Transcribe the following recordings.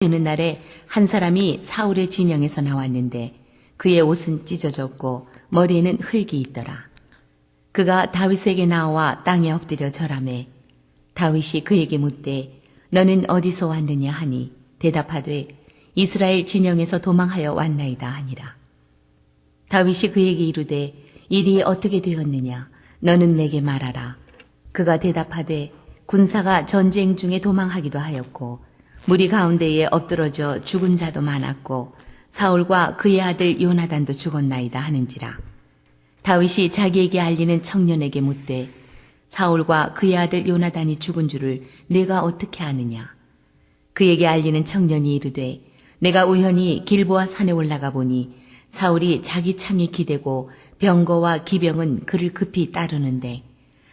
어느 날에 한 사람이 사울의 진영에서 나왔는데 그의 옷은 찢어졌고 머리에는 흙이 있더라. 그가 다윗에게 나와 땅에 엎드려 절하매 다윗이 그에게 묻되 너는 어디서 왔느냐 하니 대답하되 이스라엘 진영에서 도망하여 왔나이다 하니라. 다윗이 그에게 이르되 일이 어떻게 되었느냐 너는 내게 말하라. 그가 대답하되 군사가 전쟁 중에 도망하기도 하였고 무리 가운데에 엎드러져 죽은 자도 많았고 사울과 그의 아들 요나단도 죽었나이다 하는지라. 다윗이 자기에게 알리는 청년에게 묻되 사울과 그의 아들 요나단이 죽은 줄을 내가 어떻게 아느냐. 그에게 알리는 청년이 이르되 내가 우연히 길보아 산에 올라가 보니 사울이 자기 창에 기대고 병거와 기병은 그를 급히 따르는데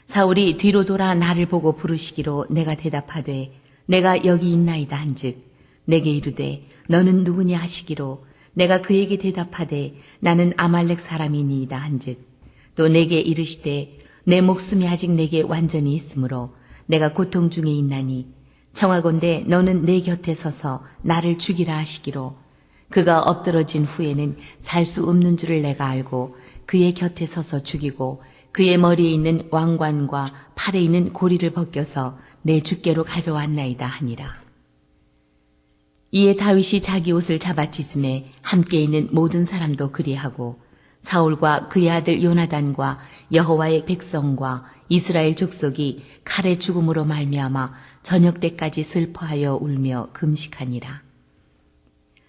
사울이 뒤로 돌아 나를 보고 부르시기로 내가 대답하되 내가 여기 있나이다 한즉 내게 이르되 너는 누구냐 하시기로 내가 그에게 대답하되 나는 아말렉 사람이니이다 한즉 또 내게 이르시되 내 목숨이 아직 내게 완전히 있으므로 내가 고통 중에 있나니 청하건대 너는 내 곁에 서서 나를 죽이라 하시기로 그가 엎드러진 후에는 살 수 없는 줄을 내가 알고 그의 곁에 서서 죽이고 그의 머리에 있는 왕관과 팔에 있는 고리를 벗겨서 내 주께로 가져왔나이다 하니라. 이에 다윗이 자기 옷을 잡아 찢음에 함께 있는 모든 사람도 그리하고 사울과 그의 아들 요나단과 여호와의 백성과 이스라엘 족속이 칼의 죽음으로 말미암아 저녁 때까지 슬퍼하여 울며 금식하니라.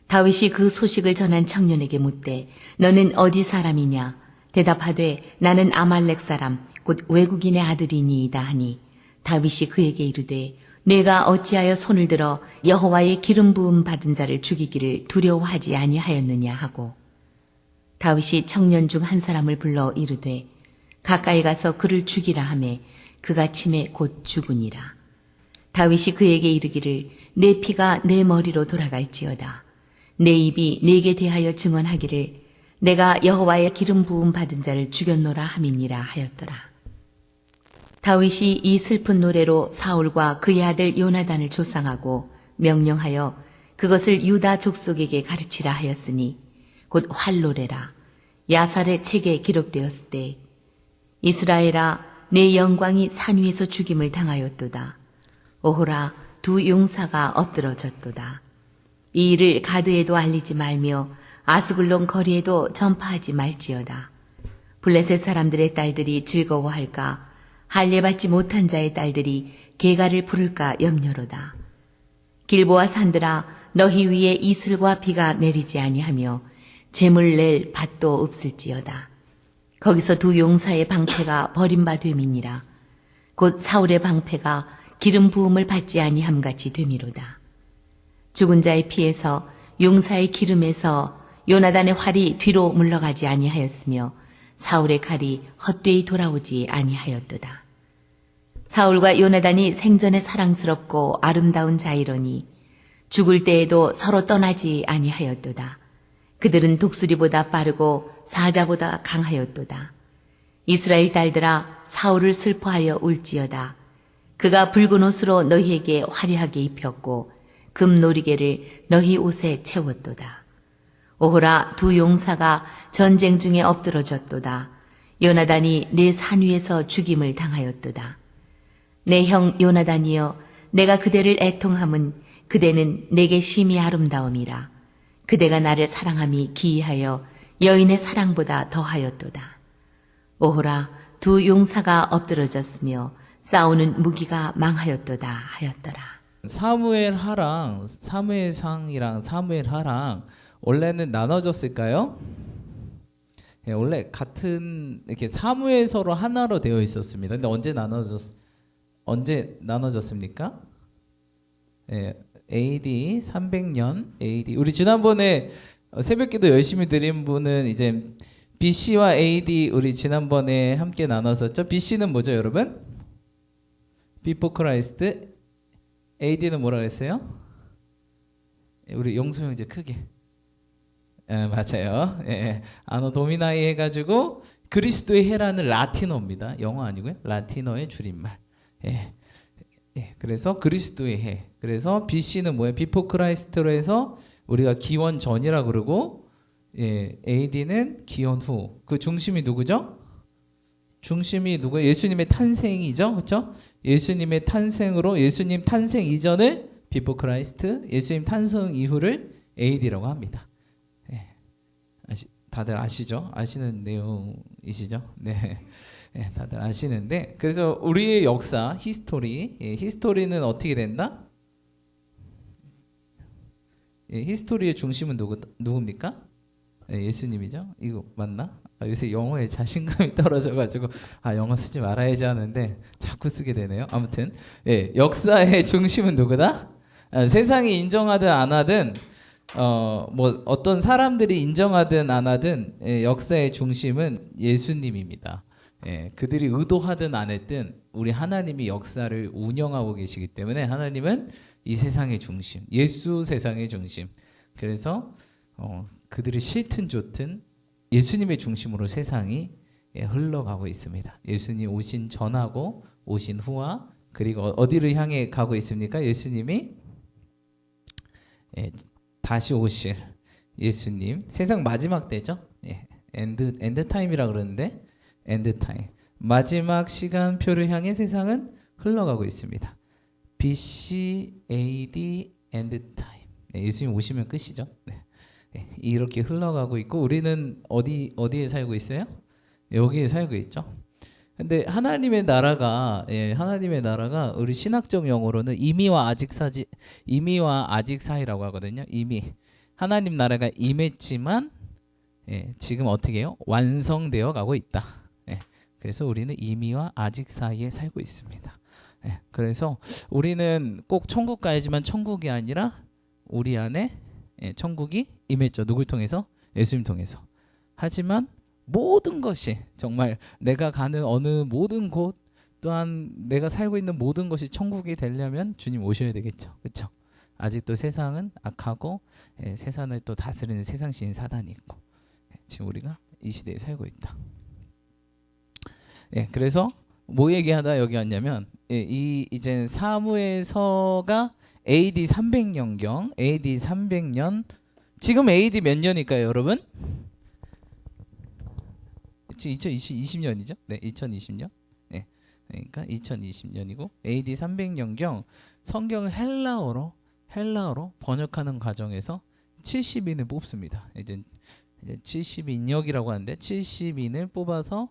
다윗이 그 소식을 전한 청년에게 묻되 너는 어디 사람이냐. 대답하되 나는 아말렉 사람 곧 외국인의 아들이니이다 하니 다윗이 그에게 이르되 내가 어찌하여 손을 들어 여호와의 기름 부음 받은 자를 죽이기를 두려워하지 아니하였느냐 하고 다윗이 청년 중 한 사람을 불러 이르되 가까이 가서 그를 죽이라 하매 그가 침에 곧 죽으니라. 다윗이 그에게 이르기를 내 피가 내 머리로 돌아갈지어다. 내 입이 내게 대하여 증언하기를 내가 여호와의 기름 부음 받은 자를 죽였노라 함이니라 하였더라. 다윗이 이 슬픈 노래로 사울과 그의 아들 요나단을 조상하고 명령하여 그것을 유다 족속에게 가르치라 하였으니 곧 활노래라. 야살의 책에 기록되었을 때 이스라엘아 내 영광이 산 위에서 죽임을 당하였도다. 오호라 두 용사가 엎드러졌도다. 이 일을 가드에도 알리지 말며 아스글론 거리에도 전파하지 말지어다. 블레셋 사람들의 딸들이 즐거워할까 할례받지 못한 자의 딸들이 계가를 부를까 염려로다. 길보아 산들아 너희 위에 이슬과 비가 내리지 아니하며 재물 낼 밭도 없을지어다. 거기서 두 용사의 방패가 버림받음이니라. 곧 사울의 방패가 기름 부음을 받지 아니함 같이 되미로다. 죽은 자의 피에서 용사의 기름에서 요나단의 활이 뒤로 물러가지 아니하였으며 사울의 칼이 헛되이 돌아오지 아니하였도다. 사울과 요나단이 생전에 사랑스럽고 아름다운 자이러니 죽을 때에도 서로 떠나지 아니하였도다. 그들은 독수리보다 빠르고 사자보다 강하였도다. 이스라엘 딸들아 사울을 슬퍼하여 울지어다. 그가 붉은 옷으로 너희에게 화려하게 입혔고 금놀이개를 너희 옷에 채웠도다. 오호라 두 용사가 전쟁 중에 엎드러졌도다. 요나단이 내 산 위에서 죽임을 당하였도다. 내 형 요나단이여 내가 그대를 애통함은 그대는 내게 심히 아름다움이라. 그대가 나를 사랑함이 기이하여 여인의 사랑보다 더하였도다. 오호라 두 용사가 엎드러졌으며 싸우는 무기가 망하였도다 하였더라. 사무엘하랑 사무엘상이랑 사무엘하랑 원래는 나눠졌을까요? 예, 원래 같은 이렇게 사무엘서로 하나로 되어 있었습니다. 근데 언제 나눠졌습니까? 예, AD 300년 AD. 우리 지난번에 새벽기도 열심히 드린 분은 이제 BC와 AD 우리 지난번에 함께 나눴었죠. BC는 뭐죠, 여러분? Before Christ. AD는 뭐라 그랬어요? 우리 용수 형제 크게. 맞아요. 아노 도미나이 해가지고 그리스도의 해라는 라틴어입니다. 영어 아니고요. 라틴어의 줄임말. 예, 그래서 그리스도의 해. 그래서 BC는 뭐예요? 비포 크라이스트로 해서 우리가 기원 전이라 그러고, 예, AD는 기원 후. 그 중심이 누구죠? 중심이 누구예요? 예수님의 탄생이죠, 그렇죠? 예수님의 탄생으로 예수님 탄생 이전을 비포 크라이스트, 예수님 탄생 이후를 AD라고 합니다. 예, 다들 아시죠? 아시는 내용이시죠? 네. 예, 다들 아시는데, 그래서 우리의 역사, 히스토리, 예, 히스토리는 어떻게 된다? 예, 히스토리의 중심은 누굽니까? 예, 예수님이죠. 이거 맞나? 요새 영어에 자신감이 떨어져가지고 영어 쓰지 말아야지 하는데 자꾸 쓰게 되네요. 아무튼 예, 역사의 중심은 누구다? 세상이 인정하든 안 하든 뭐 어떤 사람들이 인정하든 안 하든 예, 역사의 중심은 예수님입니다. 예, 그들이 의도하든 안 했든 우리 하나님이 역사를 운영하고 계시기 때문에 하나님은 이 세상의 중심, 예수 세상의 중심. 그래서 그들이 싫든 좋든 예수님의 중심으로 세상이 예, 흘러가고 있습니다. 예수님 오신 전하고 오신 후와 그리고 어디를 향해 가고 있습니까? 예수님이 예, 다시 오실 예수님, 세상 마지막 때죠. 예, 엔드 타임이라 그러는데 엔드 타임, 마지막 시간표를 향해 세상은 흘러가고 있습니다. BC, AD, 엔드 타임. 네, 예수님 오시면 끝이죠. 네. 네, 이렇게 흘러가고 있고 우리는 어디에 살고 있어요? 여기에 살고 있죠. 근데 하나님의 나라가 하나님의 나라가 우리 신학적 용어로는 이미와 아직 사이라고 하거든요. 이미 하나님 나라가 임했지만 지금 어떻게 해요? 완성되어 가고 있다. 그래서 우리는 이미와 아직 사이에 살고 있습니다. 그래서 우리는 꼭 천국 가야지만 천국이 아니라 우리 안에 천국이 임했죠. 누굴 통해서? 예수님 통해서. 하지만 모든 것이 정말 내가 가는 어느 모든 곳 또한 내가 살고 있는 모든 것이 천국이 되려면 주님 오셔야 되겠죠. 그렇죠? 아직도 세상은 악하고 세상을 또 다스리는 세상신 사단이 있고 지금 우리가 이 시대에 살고 있다. 그래서 뭐 얘기하다 여기 왔냐면 이제 사무엘서가 AD 300년경 AD 300년 지금 AD 몇 년일까요, 여러분? 2020년이죠? 네, 2020년. 네, 그러니까 2020년이고 AD 300년경 성경을 헬라어로 번역하는 과정에서 70인을 뽑습니다. 이제 70인역이라고 하는데 70인을 뽑아서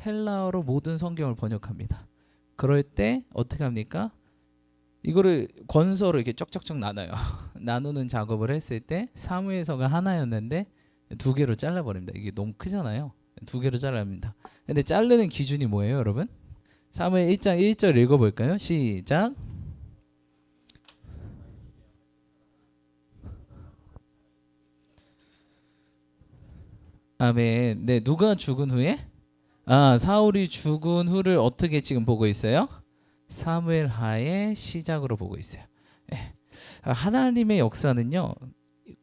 헬라어로 모든 성경을 번역합니다. 그럴 때 어떻게 합니까? 이거를 권서로 이렇게 쩍쩍쩍 나눠요. 나누는 작업을 했을 때 사무엘서가 하나였는데 두 개로 잘라버립니다. 이게 너무 크잖아요. 두 개로 잘라냅니다. 근데 자르는 기준이 뭐예요, 여러분? 사무엘 1장 1절 읽어볼까요? 시작. 아멘. 네, 누가 죽은 후에? 사울이 죽은 후를 어떻게 지금 보고 있어요? 사무엘 하의 시작으로 보고 있어요. 하나님의 역사는요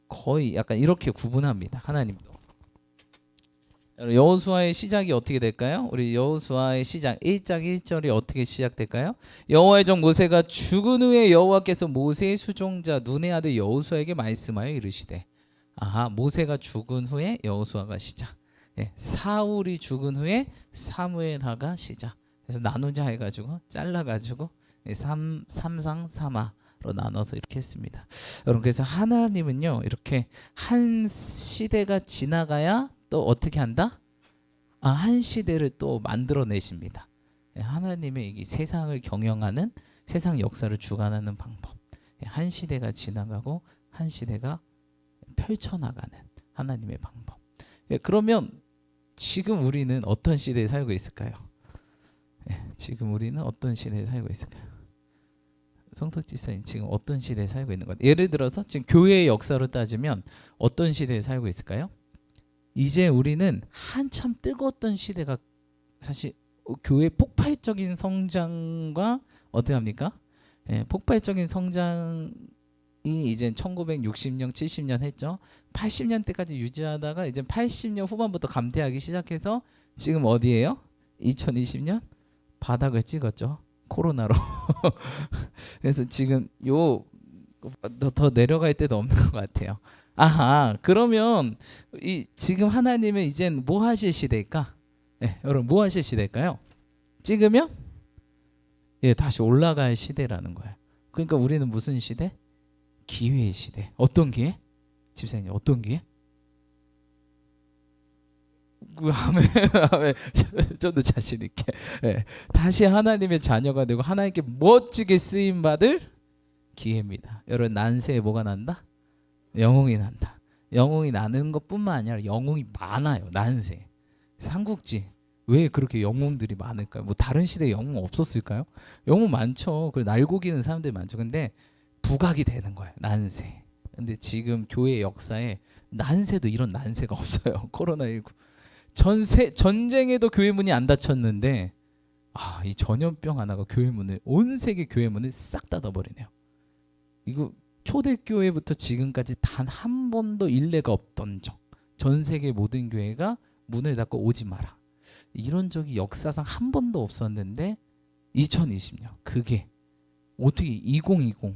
거의 약간 이렇게 구분합니다. 하나님도 여호수아의 시작이 어떻게 될까요? 우리 여호수아의 시작 1장 1절이 어떻게 시작될까요? 여호와의 종 모세가 죽은 후에 여호와께서 모세의 수종자 눈의 아들 여호수아에게 말씀하여 이르시되 모세가 죽은 후에 여호수아가 시작. 사울이 죽은 후에 사무엘하가 시작. 그래서 나누자 해가지고 잘라가지고 삼상삼하로 나눠서 이렇게 했습니다. 여러분 그래서 하나님은요 이렇게 한 시대가 지나가야 또 어떻게 한다? 한 시대를 또 만들어내십니다. 하나님의 이 세상을 경영하는 세상 역사를 주관하는 방법. 한 시대가 지나가고 한 시대가 펼쳐나가는 하나님의 방법. 그러면 지금 우리는 어떤 시대에 살고 있을까요? 지금 우리는 어떤 시대에 살고 있을까요? 성덕지사님 지금 어떤 시대에 살고 있는 것 같아요? 예를 들어서 지금 교회의 역사로 따지면 어떤 시대에 살고 있을까요? 이제 우리는 한참 뜨거웠던 시대가 사실 교회 폭발적인 성장과 어떻게 합니까? 폭발적인 성장이 이제 1960년, 70년 했죠. 80년대까지 유지하다가 이제 80년 후반부터 감퇴하기 시작해서 지금 어디예요? 2020년 바닥을 찍었죠. 코로나로. 그래서 지금 더 내려갈 때도 없는 것 같아요. 아하, 그러면 지금 하나님은 이젠 뭐 하실 시대일까? 네, 여러분 뭐 하실 시대일까요? 찍으면 다시 올라갈 시대라는 거예요. 그러니까 우리는 무슨 시대? 기회의 시대. 어떤 기회? 집사님 어떤 기회? 아멘, 아멘. 저도 자신 있게 다시 하나님의 자녀가 되고 하나님께 멋지게 쓰임 받을 기회입니다. 여러분 난세에 뭐가 난다? 영웅이 난다. 영웅이 나는 것뿐만 아니라 영웅이 많아요. 난세. 삼국지 왜 그렇게 영웅들이 많을까요? 뭐 다른 시대에 영웅 없었을까요? 영웅 많죠. 그 날고기는 사람들이 많죠. 근데 부각이 되는 거예요. 난세. 근데 지금 교회 역사에 난세도 이런 난세가 없어요. 코로나19 전쟁에도 교회 문이 안 닫혔는데 이 전염병 하나가 교회 문을 온 세계 교회 문을 싹 닫아버리네요. 이거 초대교회부터 지금까지 단 한 번도 일례가 없던 전 세계 모든 교회가 문을 닫고 오지 마라. 이런 적이 역사상 한 번도 없었는데 2020년 그게 어떻게 2020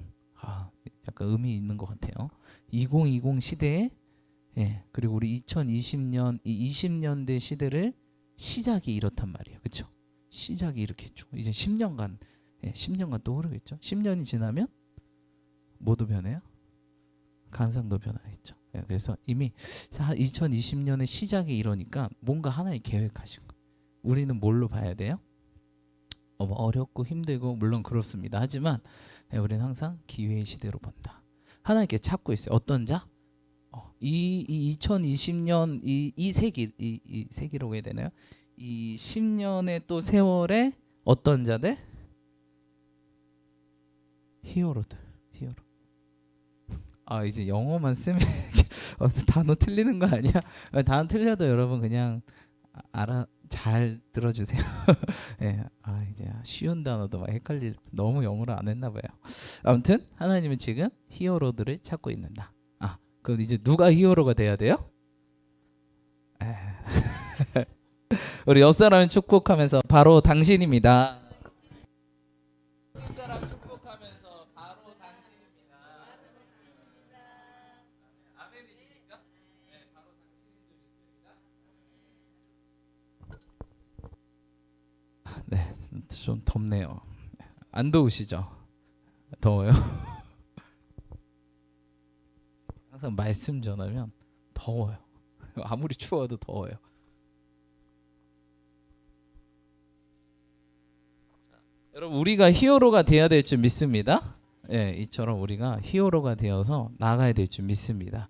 약간 의미 있는 것 같아요. 2020 시대에 그리고 우리 2020년 이 20년대 시대를 시작이 이렇단 말이에요. 그렇죠? 시작이 이렇게 쭉 이제 10년간 10년간 또 흐르겠죠. 10년이 지나면 뭐도 변해요? 간상도 변하겠죠. 그래서 이미 2020년의 시작이 이러니까 뭔가 하나의 계획하신 거예요. 우리는 뭘로 봐야 돼요? 어렵고 힘들고 물론 그렇습니다. 하지만 우리는 항상 기회의 시대로 본다. 하나님께 찾고 있어요. 어떤 자? 이 2020년 이 세기라고 해야 되나요? 이 10년의 또 세월에 어떤 자들? 히어로들. 히어로. 이제 영어만 쓰면 단어 틀리는 거 아니야? 단어 틀려도 여러분 그냥 잘 들어주세요. 이제 쉬운 단어도 막 헷갈릴 너무 영어를 안 했나 봐요. 아무튼 하나님은 지금 히어로들을 찾고 있는다. 그럼 이제 누가 히어로가 돼야 돼요? 우리 옆 사람 축복하면서 바로 당신입니다. 옆 사람 축복하면서 바로 당신입니다. 아멘이십니까? 바로 당신인 줄 믿습니다. 좀 덥네요. 안 더우시죠? 더워요? 항상 말씀 전하면 더워요. 아무리 추워도 더워요. 여러분 우리가 히어로가 돼야 될 줄 믿습니다. 이처럼 우리가 히어로가 되어서 나가야 될 줄 믿습니다.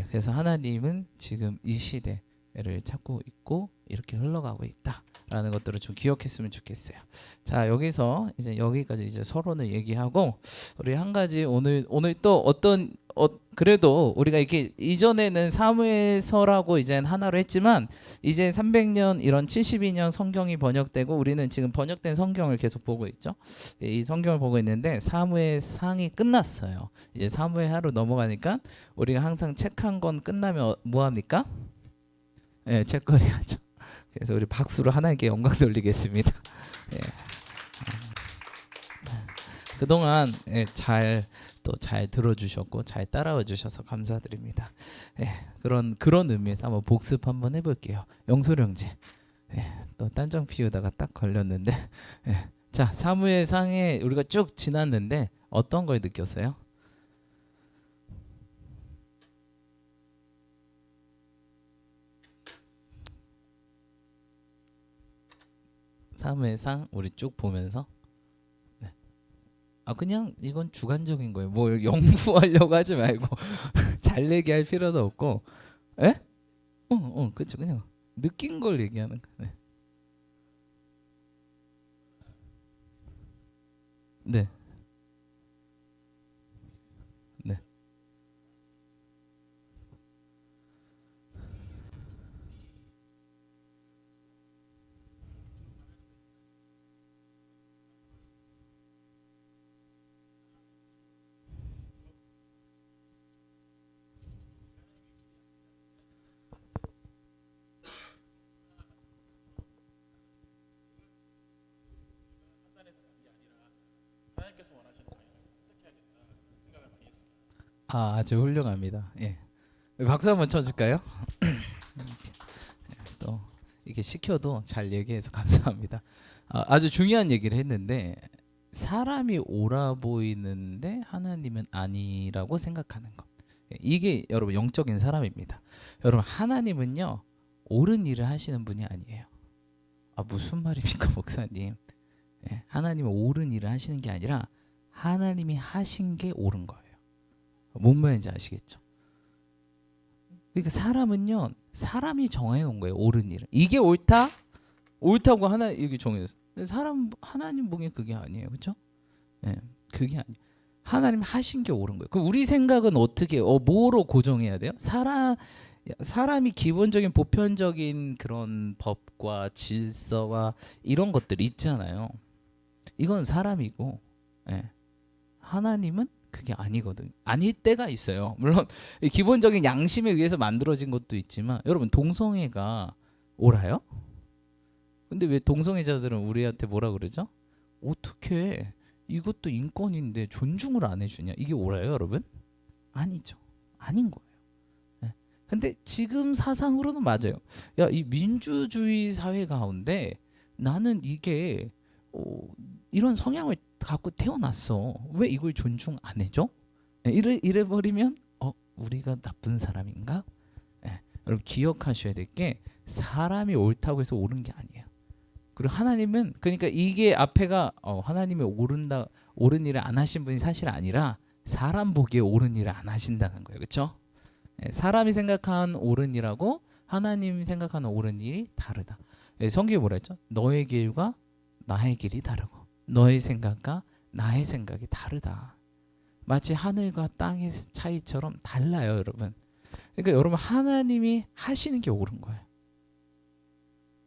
그래서 하나님은 지금 이 시대를 찾고 있고 이렇게 흘러가고 있다라는 것들을 좀 기억했으면 좋겠어요. 자, 여기서 이제 여기까지 이제 서론을 얘기하고 우리 한 가지 오늘 또 그래도 우리가 이렇게 이전에는 사무엘서라고 이제 하나로 했지만 이제 300년 이런 72년 성경이 번역되고 우리는 지금 번역된 성경을 계속 보고 있죠. 이 성경을 보고 있는데 사무엘상이 끝났어요. 이제 사무엘하로 넘어가니까 우리가 항상 책 한 권 끝나면 뭐 합니까? 책거리 하죠. 그래서 우리 박수로 하나님께 영광 돌리겠습니다. 그동안 잘 들어주셨고 잘 따라와 주셔서 감사드립니다. 그런 의미에서 한번 복습 한번 해볼게요. 영솔 형제, 또 딴정 피우다가 딱 걸렸는데, 자 사무엘상에 우리가 쭉 지났는데 어떤 걸 느꼈어요? 사무엘상 우리 쭉 보면서. 그냥 이건 주관적인 거예요. 뭐 연구하려고 하지 말고 잘 얘기할 필요도 없고, 그렇죠. 그냥 느낀 걸 얘기하는 거예요. 네. 아주 훌륭합니다. 예. 박수 한번 쳐줄까요? 또 이렇게 시켜도 잘 얘기해서 감사합니다. 아주 중요한 얘기를 했는데 사람이 옳아 보이는데 하나님은 아니라고 생각하는 것. 이게 여러분 영적인 사람입니다. 여러분 하나님은요 옳은 일을 하시는 분이 아니에요. 무슨 말입니까 목사님? 예, 하나님은 옳은 일을 하시는 게 아니라 하나님이 하신 게 옳은 거예요. 뭔 말인지 아시겠죠? 그러니까 사람은요 사람이 정해놓은 거예요. 옳은 일을. 이게 옳다? 옳다고 하나 이게 정해졌어요. 사람 하나님 보기엔 그게 아니에요, 그렇죠? 예, 그게 아니에요. 하나님 하신 게 옳은 거예요. 그럼 우리 생각은 어떻게 뭐로 고정해야 돼요? 사람이 기본적인 보편적인 그런 법과 질서와 이런 것들이 있잖아요. 이건 사람이고, 예. 하나님은 그게 아니거든요. 아닐 때가 있어요. 물론 기본적인 양심에 의해서 만들어진 것도 있지만 여러분 동성애가 옳아요? 근데 왜 동성애자들은 우리한테 뭐라 그러죠? 어떻게 이것도 인권인데 존중을 안 해주냐? 이게 옳아요, 여러분? 아니죠. 아닌 거예요. 네. 근데 지금 사상으로는 맞아요. 야, 이 민주주의 사회 가운데 나는 이게 이런 성향을 갖고 태어났어. 왜 이걸 존중 안 해줘? 네, 이래 버리면 우리가 나쁜 사람인가? 네. 여러분 기억하셔야 될 게 사람이 옳다고 해서 옳은 게 아니에요. 그리고 하나님은 그러니까 이게 앞에가 하나님이 옳은 일을 안 하신 분이 사실 아니라 사람 보기에 옳은 일을 안 하신다는 거예요. 그렇죠? 사람이 생각한 옳은 일하고 하나님이 생각하는 옳은 일이 다르다. 성경에 뭐라 했죠? 너의 길과 나의 길이 다르고 너의 생각과 나의 생각이 다르다. 마치 하늘과 땅의 차이처럼 달라요, 여러분. 그러니까 여러분 하나님이 하시는 게 옳은 거예요.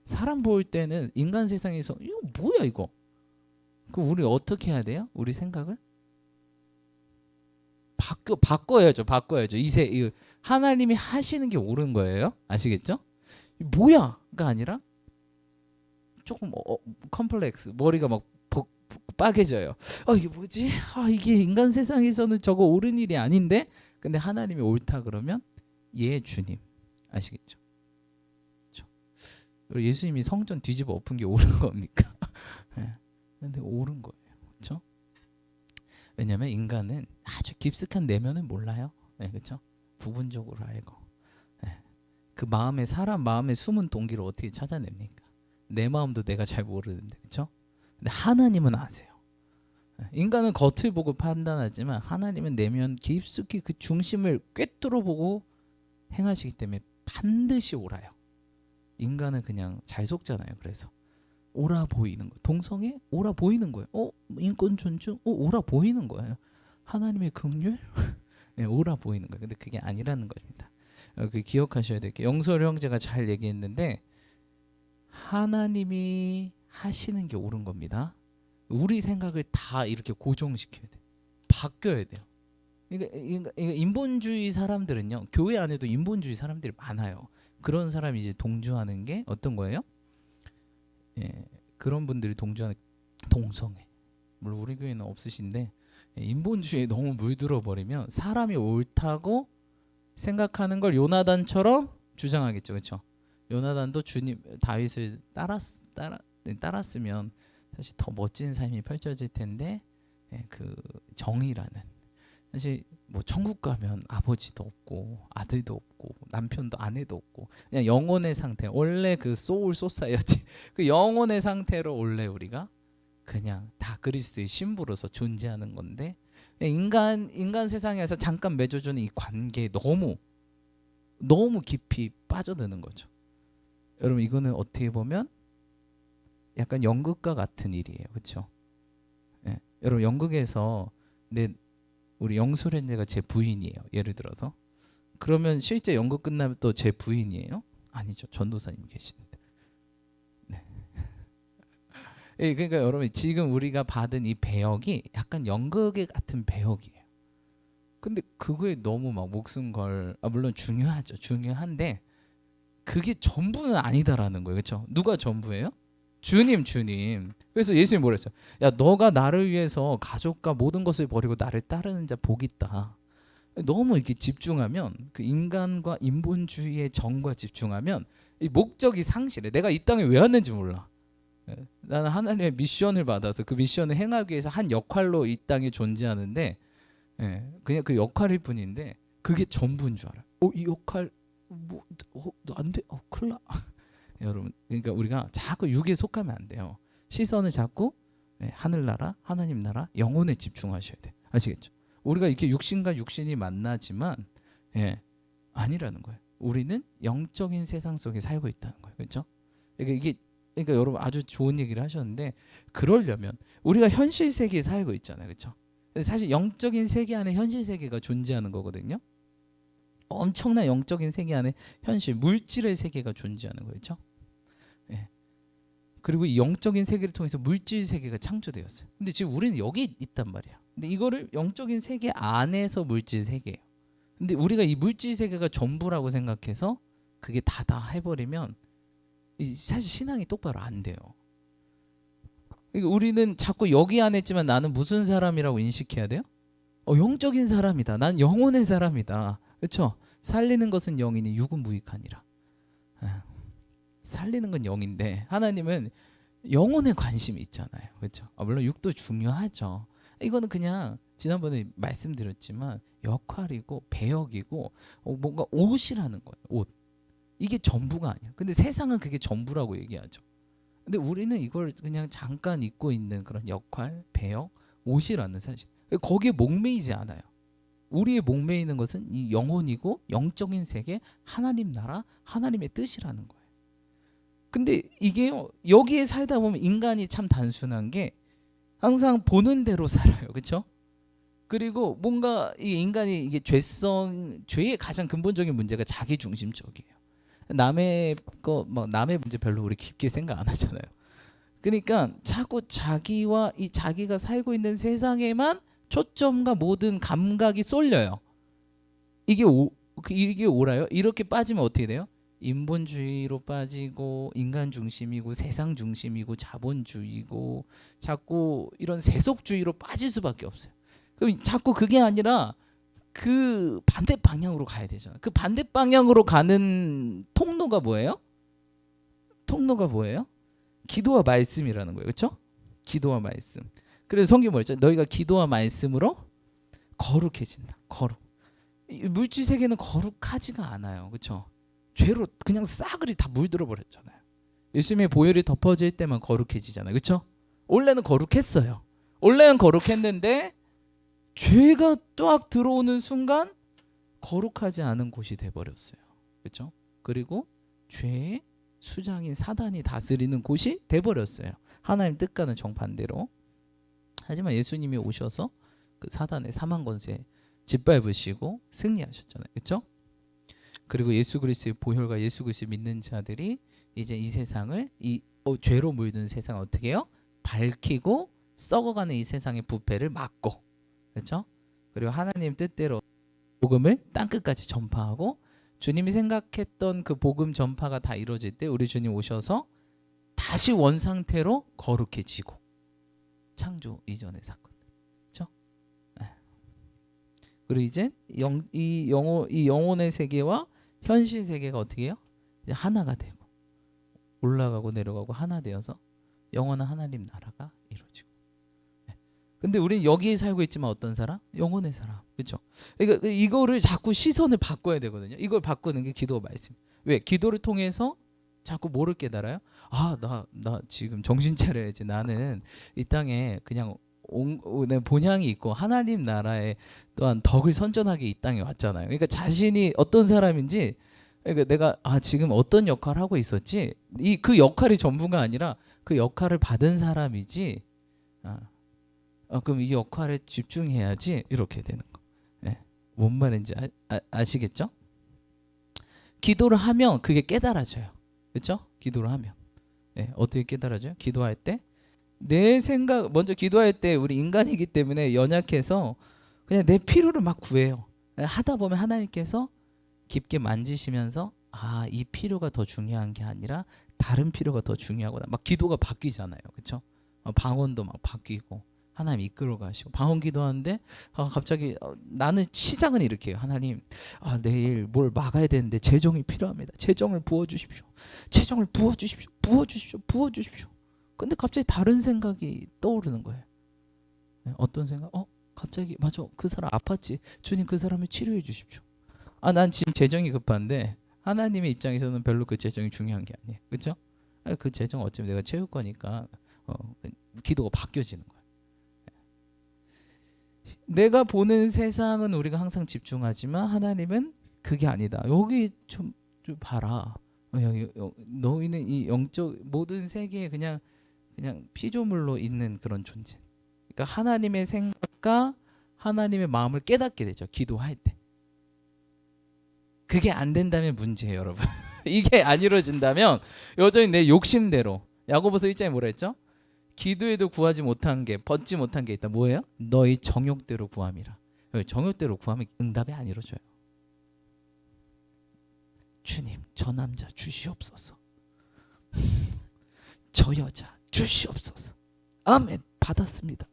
사람 볼 때는 인간 세상에서 이거 뭐야 이거? 그럼 우리 어떻게 해야 돼요? 우리 생각을 바꿔야죠. 이거 하나님이 하시는 게 옳은 거예요. 아시겠죠? 뭐야가 아니라 조금 컴플렉스 머리가 막 빠개져요. 이게 뭐지? 이게 인간 세상에서는 저거 옳은 일이 아닌데 근데 하나님이 옳다 그러면 주님 아시겠죠? 예수님이 성전 뒤집어 엎은 게 옳은 겁니까? 네. 근데 옳은 거예요. 그렇죠? 왜냐하면 인간은 아주 깊숙한 내면은 몰라요. 네, 그렇죠? 부분적으로 알고. 네. 그 사람 마음의 숨은 동기를 어떻게 찾아냅니까? 내 마음도 내가 잘 모르는데. 그렇죠? 근데 하나님은 아세요. 네. 인간은 겉을 보고 판단하지만 하나님은 내면 깊숙이 그 중심을 꿰뚫어 보고 행하시기 때문에 반드시 옳아요. 인간은 그냥 잘 속잖아요. 그래서 옳아 보이는 거. 동성애 옳아 보이는 거예요. 인권 존중 옳아 보이는 거예요. 하나님의 긍휼 네, 옳아 보이는 거예요. 근데 그게 아니라는 겁니다. 그 기억하셔야 될 게 영솔 형제가 잘 얘기했는데 하나님이 하시는 게 옳은 겁니다. 우리 생각을 다 이렇게 고정시켜야 돼. 바뀌어야 돼요. 그러니까 인본주의 사람들은요. 교회 안에도 인본주의 사람들이 많아요. 그런 사람이 이제 동조하는 게 어떤 거예요? 그런 분들이 동조하는 동성애. 물론 우리 교회는 없으신데 인본주의에 너무 물들어 버리면 사람이 옳다고 생각하는 걸 요나단처럼 주장하겠죠, 그렇죠? 요나단도 주님 다윗을 따랐으면 사실 더 멋진 삶이 펼쳐질 텐데 그 정의라는 사실 뭐 천국 가면 아버지도 없고 아들도 없고 남편도 아내도 없고 그냥 영혼의 상태 원래 그 소울 소사이어티 그 영혼의 상태로 원래 우리가 그냥 다 그리스도의 신부로서 존재하는 건데 인간 세상에서 잠깐 맺어주는 이 관계에 너무 깊이 빠져드는 거죠. 여러분 이거는 어떻게 보면 약간 연극과 같은 일이에요, 그렇죠? 여러분 연극에서 우리 영소련제가 제 부인이에요. 예를 들어서 그러면 실제 연극 끝나면 또 제 부인이에요? 아니죠. 전도사님 계시는데. 네. 그러니까 여러분 지금 우리가 받은 이 배역이 약간 연극의 같은 배역이에요. 근데 그거에 너무 막 목숨 물론 중요하죠. 중요한데 그게 전부는 아니다라는 거예요. 그렇죠? 누가 전부예요? 주님. 그래서 예수님이 뭐라 했어요? 야, 너가 나를 위해서 가족과 모든 것을 버리고 나를 따르는 자 복 있다. 너무 이렇게 집중하면 그 인간과 인본주의의 정과 집중하면 이 목적이 상실해. 내가 이 땅에 왜 왔는지 몰라. 나는 하나님의 미션을 받아서 그 미션을 행하기 위해서 한 역할로 이 땅에 존재하는데 그냥 그 역할일 뿐인데 그게 전부인 줄 알아. 이 역할 안 돼. 큰일 나. 여러분, 그러니까 우리가 자꾸 육에 속하면 안 돼요. 시선을 자꾸 하늘나라, 하나님 나라, 영혼에 집중하셔야 돼. 아시겠죠? 우리가 이렇게 육신과 육신이 만나지만 아니라는 거예요. 우리는 영적인 세상 속에 살고 있다는 거예요. 그렇죠? 그러니까 여러분 아주 좋은 얘기를 하셨는데 그러려면 우리가 현실 세계에 살고 있잖아요. 그렇죠? 사실 영적인 세계 안에 현실 세계가 존재하는 거거든요. 엄청난 영적인 세계 안에 현실, 물질의 세계가 존재하는 거죠. 그리고 이 영적인 세계를 통해서 물질 세계가 창조되었어요. 근데 지금 우리는 여기 있단 말이야. 근데 이거를 영적인 세계 안에서 물질 세계예요. 근데 우리가 이 물질 세계가 전부라고 생각해서 그게 다다 해버리면 사실 신앙이 똑바로 안 돼요. 그러니까 우리는 자꾸 여기 안에 있지만 나는 무슨 사람이라고 인식해야 돼요? 영적인 사람이다. 난 영혼의 사람이다. 그렇죠? 살리는 것은 영이니 육은 무익하니라. 살리는 건 영인데 하나님은 영혼에 관심이 있잖아요. 그렇죠? 물론 육도 중요하죠. 이거는 그냥 지난번에 말씀드렸지만 역할이고 배역이고 뭔가 옷이라는 거예요. 옷. 이게 전부가 아니야. 근데 세상은 그게 전부라고 얘기하죠. 근데 우리는 이걸 그냥 잠깐 입고 있는 그런 역할, 배역, 옷이라는 사실. 거기에 목매이지 않아요. 우리의 목매이는 것은 이 영혼이고 영적인 세계, 하나님 나라, 하나님의 뜻이라는 거예요. 근데 이게 여기에 살다 보면 인간이 참 단순한 게 항상 보는 대로 살아요. 그렇죠? 그리고 뭔가 이 인간이 이게 죄의 가장 근본적인 문제가 자기 중심적이에요. 남의 남의 문제 별로 우리 깊게 생각 안 하잖아요. 그러니까 자꾸 자기와 이 자기가 살고 있는 세상에만 초점과 모든 감각이 쏠려요. 이게 오라요? 이렇게 빠지면 어떻게 돼요? 인본주의로 빠지고 인간 중심이고 세상 중심이고 자본주의고 자꾸 이런 세속주의로 빠질 수밖에 없어요. 그럼 자꾸 그게 아니라 그 반대 방향으로 가야 되잖아요. 그 반대 방향으로 가는 통로가 뭐예요? 기도와 말씀이라는 거예요. 그렇죠? 기도와 말씀. 그래서 성경이 뭐였죠? 너희가 기도와 말씀으로 거룩해진다. 거룩. 물질 세계는 거룩하지가 않아요. 그렇죠? 죄로 그냥 싸그리 다 물들어 버렸잖아요. 예수님의 보혈이 덮어질 때만 거룩해지잖아요. 그렇죠? 원래는 거룩했어요. 원래는 거룩했는데 죄가 쫙 들어오는 순간 거룩하지 않은 곳이 돼버렸어요. 그렇죠? 그리고 죄의 수장인 사단이 다스리는 곳이 돼버렸어요. 하나님 뜻과는 정반대로. 하지만 예수님이 오셔서 그 사단의 사망 권세 짓밟으시고 승리하셨잖아요. 그렇죠? 그리고 예수 그리스도의 보혈과 예수 그리스도 믿는 자들이 이제 이 세상을 죄로 물든 세상을 어떻게 해요? 밝히고 썩어가는 이 세상의 부패를 막고, 그렇죠? 그리고 하나님 뜻대로 복음을 땅끝까지 전파하고 주님이 생각했던 그 복음 전파가 다 이루어질 때 우리 주님 오셔서 다시 원상태로 거룩해지고 창조 이전의 사건, 그렇죠? 그리고 이제 이 영혼의 세계와 현실 세계가 어떻게 해요? 이제 하나가 되고 올라가고 내려가고 하나 되어서 영원한 하나님 나라가 이루어지고. 근데 우리는 여기에 살고 있지만 어떤 사람? 영혼의 사람. 그렇죠? 그러니까 이거를 자꾸 시선을 바꿔야 되거든요. 이걸 바꾸는 게 기도 말씀. 왜? 기도를 통해서 자꾸 뭐를 깨달아요? 나 지금 정신 차려야지. 나는 이 땅에 그냥 내 본향이 있고 하나님 나라에 또한 덕을 선전하게 이 땅에 왔잖아요. 그러니까 자신이 어떤 사람인지, 그러니까 내가 지금 어떤 역할을 하고 있었지, 그 역할이 전부가 아니라 그 역할을 받은 사람이지. 그럼 이 역할에 집중해야지, 이렇게 되는 거. 뭔 말인지 아시겠죠? 기도를 하면 그게 깨달아져요. 그렇죠? 기도를 하면 어떻게 깨달아져요? 기도할 때 내 생각, 먼저 기도할 때 우리 인간이기 때문에 연약해서 그냥 내 필요를 막 구해요. 하다 보면 하나님께서 깊게 만지시면서 이 필요가 더 중요한 게 아니라 다른 필요가 더 중요하거나 막 기도가 바뀌잖아요. 그렇죠? 방언도 막 바뀌고 하나님 이끌어 가시고 방언 기도하는데 갑자기 나는 시작은 이렇게 해요. 하나님 내일 뭘 막아야 되는데 재정이 필요합니다. 재정을 부어주십시오. 재정을 부어주십시오. 부어주십시오. 부어주십시오. 근데 갑자기 다른 생각이 떠오르는 거예요. 네, 어떤 생각? 갑자기 맞아 그 사람 아팠지. 주님 그 사람을 치료해 주십시오. 난 지금 재정이 급한데 하나님의 입장에서는 별로 그 재정이 중요한 게 아니에요. 그렇죠? 그 재정 어차피 내가 채울 거니까 기도가 바뀌어지는 거예요. 내가 보는 세상은 우리가 항상 집중하지만 하나님은 그게 아니다. 여기 좀 봐라. 너희는 이 영적 모든 세계에 그냥 피조물로 있는 그런 존재. 그러니까 하나님의 생각과 하나님의 마음을 깨닫게 되죠. 기도할 때. 그게 안 된다면 문제예요, 여러분. 이게 안 이루어진다면 여전히 내 욕심대로. 야고보서 1장에 뭐라 했죠? 기도에도 구하지 못한 게 벗지 못한 게 있다. 뭐예요? 너희 정욕대로 구함이라. 정욕대로 구하면 응답이 안 이루어져요. 주님, 저 남자 주시옵소서. 저 여자 주시옵소서. 아멘. 받았습니다.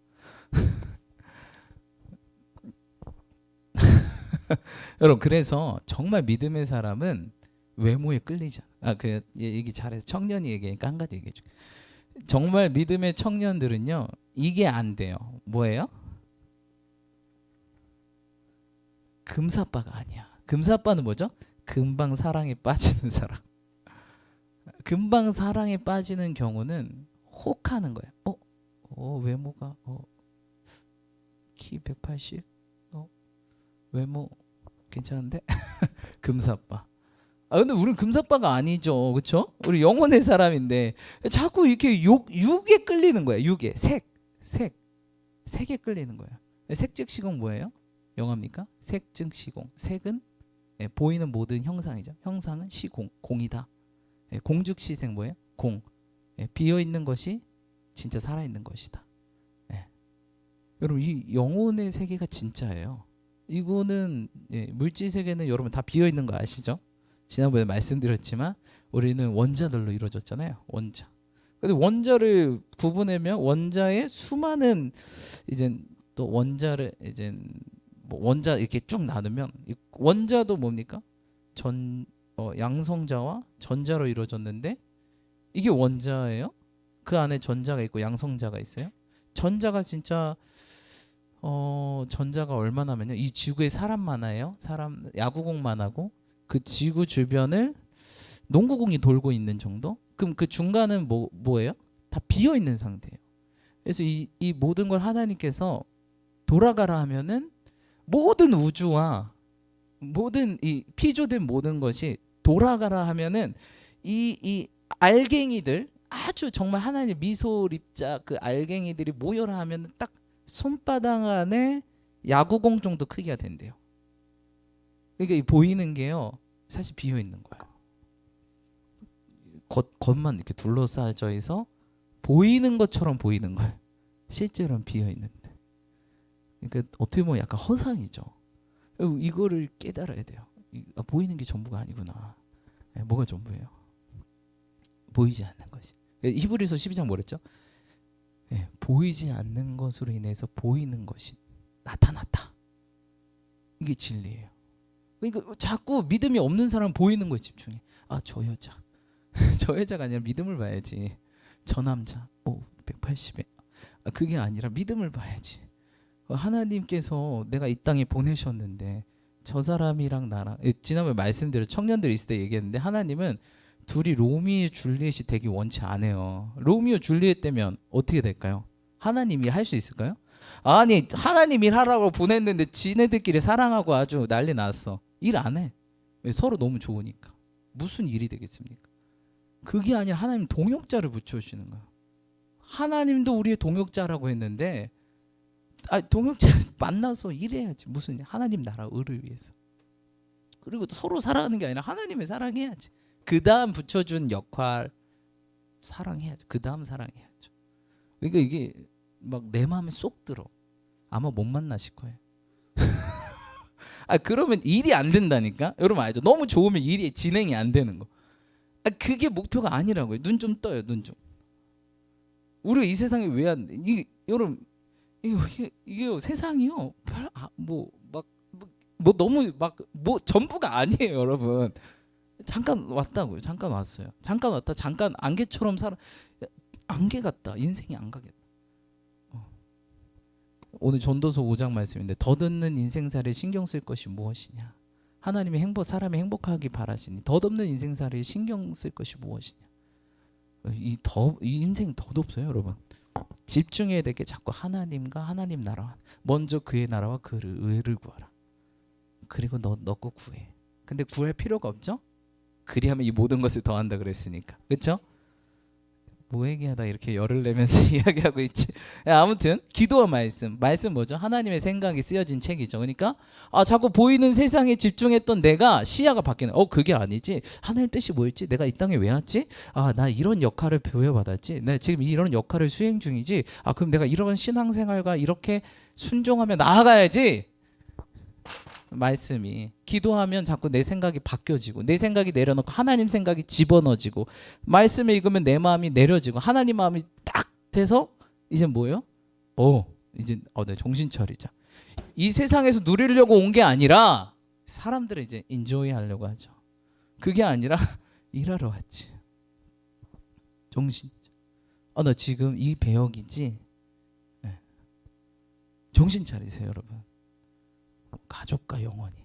여러분 그래서 정말 믿음의 사람은 외모에 끌리지 않아. 그 얘기 잘해서 청년이 얘기하니까 한 가지 얘기해 줄게. 정말 믿음의 청년들은요 이게 안 돼요. 뭐예요? 금사빠가 아니야. 금사빠는 뭐죠? 금방 사랑에 빠지는 사람. 금방 사랑에 빠지는 경우는 혹하는 거예요. 외모가 키 180 외모 괜찮은데? 금사빠. 근데 우리는 금사빠가 아니죠. 그렇죠? 우리 영혼의 사람인데 자꾸 이렇게 육에 끌리는 거예요. 육에. 색에 끌리는 거예요. 색즉시공 뭐예요? 영어입니까? 색즉시공. 색은 보이는 모든 형상이죠. 형상은 시공, 공이다. 공즉시생 뭐예요? 공. 비어있는 것이 진짜 살아있는 것이다. 여러분 이 영혼의 세계가 진짜예요. 이거는 물질 세계는 여러분 다 비어있는 거 아시죠? 지난번에 말씀드렸지만 우리는 원자들로 이루어졌잖아요. 원자. 근데 원자를 구분하면 원자의 수많은 이제 또 원자를 이제 뭐 원자 이렇게 쭉 나누면 원자도 뭡니까? 양성자와 전자로 이루어졌는데 이게 원자예요? 그 안에 전자가 있고 양성자가 있어요? 전자가 진짜 전자가 얼마나면요? 이 지구에 사람 많아요. 사람 야구공만 하고 그 지구 주변을 농구공이 돌고 있는 정도? 그럼 그 중간은 뭐예요? 다 비어 있는 상태예요. 그래서 이 모든 걸 하나님께서 돌아가라 하면은 모든 우주와 모든 이 피조된 모든 것이 돌아가라 하면은 이 알갱이들 아주 정말 하나님 미소립자 그 알갱이들이 모여라 하면은 딱 손바닥 안에 야구공 정도 크기가 된대요. 그러니까 이 보이는 게요 사실 비어 있는 거예요. 겉만 이렇게 둘러싸여 있어 보이는 것처럼 보이는 거예요. 실제로는 비어 있는데. 그러니까 어떻게 보면 약간 허상이죠. 이거를 깨달아야 돼요. 보이는 게 전부가 아니구나. 뭐가 전부예요? 보이지 않는 것이. 히브리서 12장 뭐랬죠? 보이지 않는 것으로 인해서 보이는 것이 나타났다. 이게 진리예요. 그러니까 자꾸 믿음이 없는 사람은 보이는 거에 집중해. 저 여자. 저 여자가 아니라 믿음을 봐야지. 저 남자. 180에. 그게 아니라 믿음을 봐야지. 하나님께서 내가 이 땅에 보내셨는데 저 사람이랑 나랑 지난번에 말씀드린 청년들 있을 때 얘기했는데 하나님은 둘이 로미오 줄리엣이 되기 원치 않아요. 로미오 줄리엣 되면 어떻게 될까요? 하나님이 할 수 있을까요? 아니 하나님 일하라고 보냈는데 지네들끼리 사랑하고 아주 난리 났어. 일 안 해. 왜? 서로 너무 좋으니까. 무슨 일이 되겠습니까? 그게 아니라 하나님 동역자를 붙여주시는 거예요. 하나님도 우리의 동역자라고 했는데 동역자 만나서 일해야지. 무슨 일? 하나님 나라 의를 위해서. 그리고 또 서로 사랑하는 게 아니라 하나님을 사랑해야지. 그 다음 붙여준 역할 사랑해야죠. 그 다음 사랑해야죠. 그러니까 이게 막 내 마음에 쏙 들어. 아마 못 만나실 거예요. 그러면 일이 안 된다니까. 여러분 알죠? 너무 좋으면 일이 진행이 안 되는 거. 그게 목표가 아니라고요. 눈 좀 떠요. 눈 좀. 우리가 이 세상에 왜 안 돼? 여러분 이게 세상이요. 뭐 너무 막 뭐 전부가 아니에요, 여러분. 잠깐 왔다고요. 잠깐 왔어요. 잠깐 왔다. 잠깐 안개처럼 살아. 안개 같다. 인생이 안 가겠다. 오늘 전도서 5장 말씀인데 덧없는 인생살이에 신경 쓸 것이 무엇이냐? 하나님의 사람이 행복하기 바라시니 덧없는 인생살이에 신경 쓸 것이 무엇이냐? 이 인생 덧없어요, 여러분. 집중해야 될 게 자꾸 하나님과 하나님 나라. 먼저 그의 나라와 그의 의를 구하라. 그리고 너 거 구해. 근데 구할 필요가 없죠? 그리하면 이 모든 것을 더한다 그랬으니까. 그렇죠? 뭐 얘기하다 이렇게 열을 내면서 이야기하고 있지. 아무튼 기도와 말씀 뭐죠? 하나님의 생각이 쓰여진 책이죠. 그러니까 자꾸 보이는 세상에 집중했던 내가 시야가 바뀌는. 그게 아니지. 하나님 뜻이 뭐였지? 내가 이 땅에 왜 왔지? 나 이런 역할을 부여받았지. 나 지금 이런 역할을 수행 중이지. 그럼 내가 이런 신앙생활과 이렇게 순종하며 나아가야지. 말씀이 기도하면 자꾸 내 생각이 바뀌어지고 내 생각이 내려놓고 하나님 생각이 집어넣어지고 말씀을 읽으면 내 마음이 내려지고 하나님 마음이 딱 돼서 이제 뭐예요? 이제 내 정신 차리자. 이 세상에서 누리려고 온 게 아니라 사람들을 이제 인조이 하려고 하죠. 그게 아니라 일하러 왔지. 정신. 나 지금 이 배역이지. 네. 정신 차리세요, 여러분. 가족과 영원히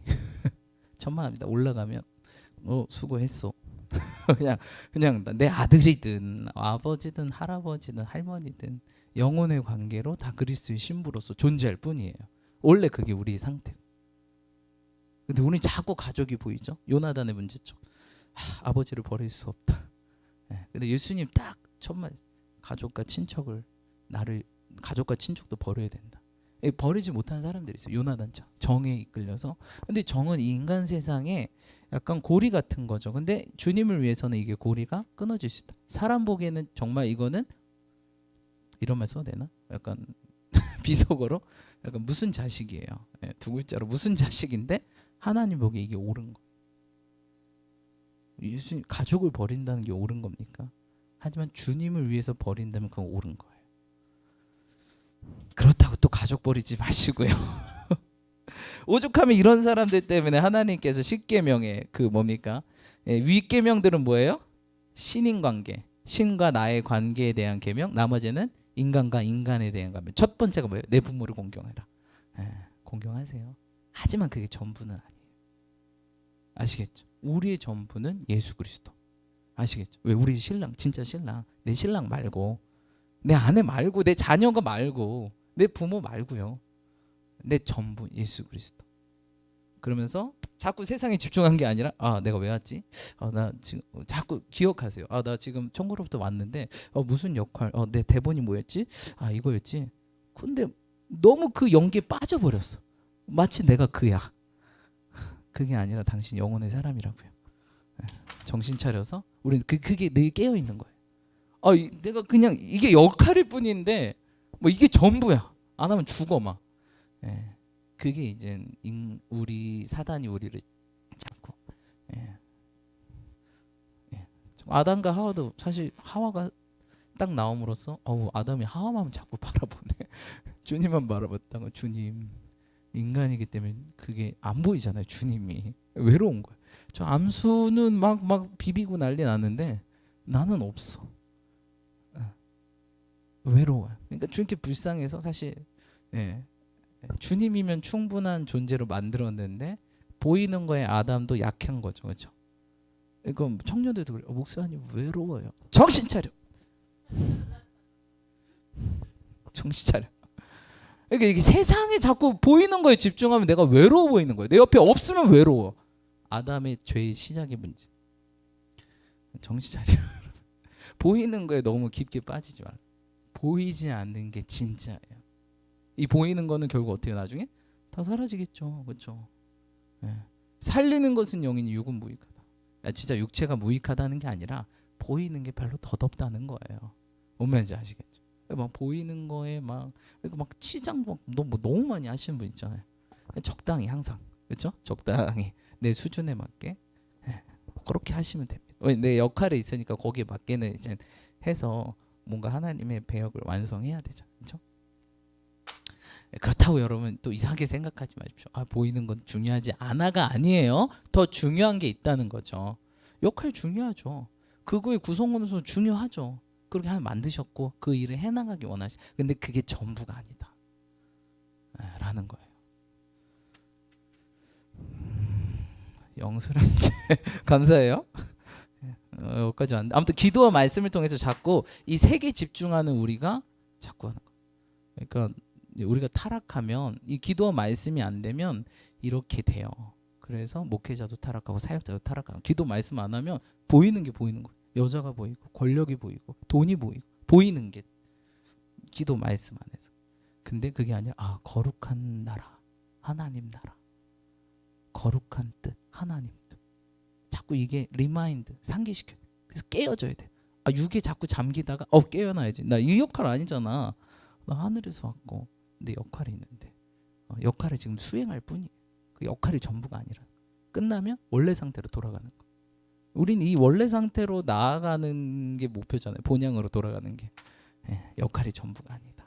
천만합니다. 올라가면 수고했어. 그냥 내 아들이든 아버지든 할아버지든 할머니든 영혼의 관계로 다 그리스도의 신부로서 존재할 뿐이에요. 원래 그게 우리의 상태고. 근데 우리 자꾸 가족이 보이죠. 요나단의 문제점. 아버지를 버릴 수 없다. 근데 예수님 딱 천만 가족과 친척도 버려야 된다. 버리지 못하는 사람들이 있어요. 요나단처럼 정에 이끌려서. 근데 정은 인간 세상에 약간 고리 같은 거죠. 근데 주님을 위해서는 이게 고리가 끊어질 수 있다. 사람 보기에는 정말 이거는 이런 말 써도 되나? 약간 비속어로 약간 무슨 자식이에요. 두 글자로 무슨 자식인데 하나님 보기에 이게 옳은 거. 예수님 가족을 버린다는 게 옳은 겁니까? 하지만 주님을 위해서 버린다면 그건 옳은 거예요. 그렇다고 또 가족 버리지 마시고요. 오죽하면 이런 사람들 때문에 하나님께서 십계명에 뭡니까? 윗계명들은 뭐예요? 신인관계, 신과 나의 관계에 대한 계명. 나머지는 인간과 인간에 대한 계명. 첫 번째가 뭐예요? 내 부모를 공경해라. 공경하세요. 하지만 그게 전부는 아니에요. 아시겠죠? 우리의 전부는 예수 그리스도. 아시겠죠? 왜 우리 신랑, 진짜 신랑, 내 신랑 말고, 내 아내 말고, 내 자녀가 말고, 내 부모 말고요. 내 전부 예수 그리스도. 그러면서 자꾸 세상에 집중한 게 아니라 내가 왜 왔지? 나 지금 자꾸 기억하세요. 나 지금 천국으로부터 왔는데 무슨 역할? 내 대본이 뭐였지? 이거였지. 근데 너무 그 연기에 빠져버렸어. 마치 내가 그야. 그게 아니라 당신 영혼의 사람이라고요. 정신 차려서 우리는 그게 늘 깨어 있는 거예요. 내가 그냥 이게 역할일 뿐인데 뭐 이게 전부야. 안 하면 죽어 막. 그게 이제 우리 사단이 우리를 자꾸. 아담과 하와도 사실 하와가 딱 나옴으로써 아담이 하와만 자꾸 바라보네. 주님만 바라봤다고. 주님 인간이기 때문에 그게 안 보이잖아요. 주님이 외로운 거야. 저 암수는 막 비비고 난리 났는데 나는 없어. 외로워요. 그러니까 주님께 불쌍해서 사실 주님이면 충분한 존재로 만들었는데 보이는 거에 아담도 약한 거죠. 그렇죠? 이거 청년들도 그래요. 목사님 외로워요. 정신 차려. 정신 차려. 그러니까 이게 세상에 자꾸 보이는 거에 집중하면 내가 외로워 보이는 거예요. 내 옆에 없으면 외로워. 아담의 죄의 시작의 문제. 정신 차려. 보이는 거에 너무 깊게 빠지지 말라. 보이지 않는 게 진짜예요. 이 보이는 거는 결국 어떻게 나중에 다 사라지겠죠. 그렇죠? 살리는 것은 영이니 육은 무익하다. 진짜 육체가 무익하다는 게 아니라 보이는 게 별로 덧없다는 거예요. 뭔 말인지 아시겠죠? 막 보이는 거에 막 치장 너무 많이 하시는 분 있잖아요. 적당히 항상. 그렇죠? 적당히 내 수준에 맞게 그렇게 하시면 됩니다. 내 역할이 있으니까 거기에 맞게는 이제 해서 뭔가 하나님의 배역을 완성해야 되죠. 그렇죠? 그렇다고 여러분 또 이상하게 생각하지 마십시오. 아, 보이는 건 중요하지 않아가 아니에요. 더 중요한 게 있다는 거죠. 역할 중요하죠. 그거의 구성원으로서 중요하죠. 그렇게 하나 만드셨고 그 일을 해나가기 원하시. 근데 그게 전부가 아니다. 라는 거예요. 영수랑제 감사해요. 여기까지 왔는데 아무튼 기도와 말씀을 통해서 자꾸 이 세 개 집중하는 우리가 자꾸 하는 거예요. 그러니까 우리가 타락하면 이 기도와 말씀이 안 되면 이렇게 돼요. 그래서 목회자도 타락하고 사역자도 타락하고 기도 말씀 안 하면 보이는 게 보이는 거예요. 여자가 보이고 권력이 보이고 돈이 보이고 보이는 게 기도 말씀 안에서. 근데 그게 아니라 거룩한 나라 하나님 나라 거룩한 뜻 하나님 뜻 자꾸 이게 리마인드 상기시켜요. 그래서 깨어져야 돼. 육에 자꾸 잠기다가 깨어나야지. 나 이 역할 아니잖아. 나 하늘에서 왔고 내 역할이 있는데 역할을 지금 수행할 뿐이에요. 그 역할이 전부가 아니라 끝나면 원래 상태로 돌아가는 거. 우린 이 원래 상태로 나아가는 게 목표잖아요. 본향으로 돌아가는 게 역할이 전부가 아니다.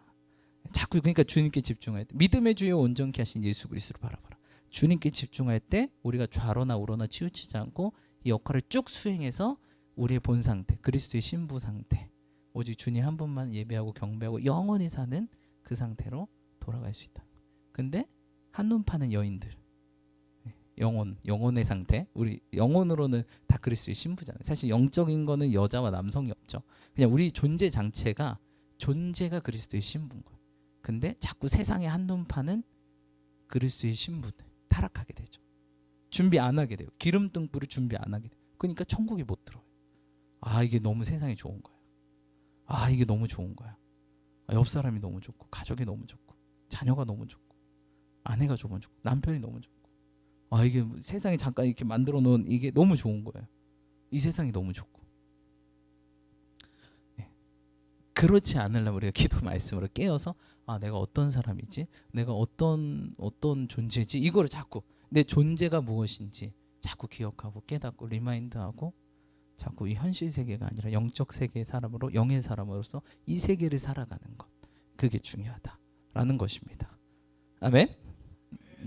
자꾸 그러니까 주님께 집중할 때 믿음의 주여 온전케 하신 예수 그리스도를 바라봐라. 주님께 집중할 때 우리가 좌로나 우로나 치우치지 않고 이 역할을 쭉 수행해서 우리의 본 상태 그리스도의 신부 상태 오직 주님 한 분만 예배하고 경배하고 영원히 사는 그 상태로 돌아갈 수 있다. 근데 한눈 파는 여인들 영혼의 상태 우리 영혼으로는 다 그리스도의 신부잖아요. 사실 영적인 거는 여자와 남성이 없죠. 그냥 우리 존재 자체가 그리스도의 신부인 거예요. 근데 자꾸 세상에 한눈 파는 그리스도의 신부들 타락하게 되죠. 준비 안 하게 돼요. 기름 등불을 준비 안 하게 돼요. 그러니까 천국에 못 들어요. 이게 너무 세상이 좋은 거야. 이게 너무 좋은 거야. 옆 사람이 너무 좋고 가족이 너무 좋고 자녀가 너무 좋고 아내가 너무 좋고 남편이 너무 좋고 이게 세상에 잠깐 이렇게 만들어 놓은 이게 너무 좋은 거예요. 이 세상이 너무 좋고 그렇지 않으려면 우리가 기도 말씀으로 깨어서 내가 어떤 사람이지 내가 어떤 존재지 이거를 자꾸 내 존재가 무엇인지 자꾸 기억하고 깨닫고 리마인드하고 자꾸 이 현실 세계가 아니라 영적 세계의 사람으로 영의 사람으로서 이 세계를 살아가는 것 그게 중요하다라는 것입니다. 아멘.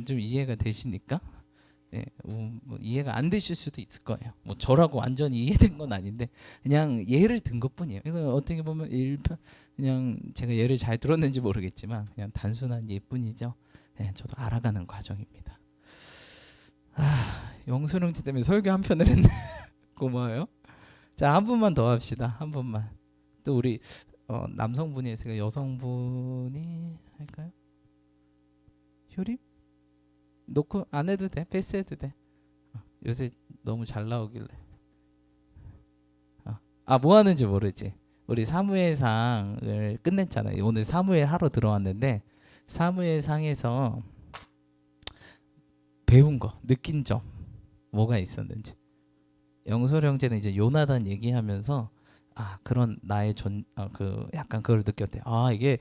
좀 이해가 되십니까? 뭐 이해가 안 되실 수도 있을 거예요. 뭐 저라고 완전히 이해된 건 아닌데 그냥 예를 든 것뿐이에요. 이건 어떻게 보면 그냥 제가 예를 잘 들었는지 모르겠지만 그냥 단순한 예뿐이죠. 저도 알아가는 과정입니다. 영수령제 때문에 설교 한 편을 했네. 고마워요. 자, 한 분만 더 합시다. 한 분만. 또 우리 남성분이 있으니까 여성분이 할까요? 효림? 놓고 안 해도 돼. 패스해도 돼. 요새 너무 잘 나오길래. 뭐 하는지 모르지. 우리 사무엘상을 끝냈잖아요. 오늘 사무엘 하러 들어왔는데 사무엘상에서 배운 거, 느낀 점 뭐가 있었는지. 영솔 형제는 이제 요나단 얘기하면서 그런 나의 약간 그걸 느꼈대. 이게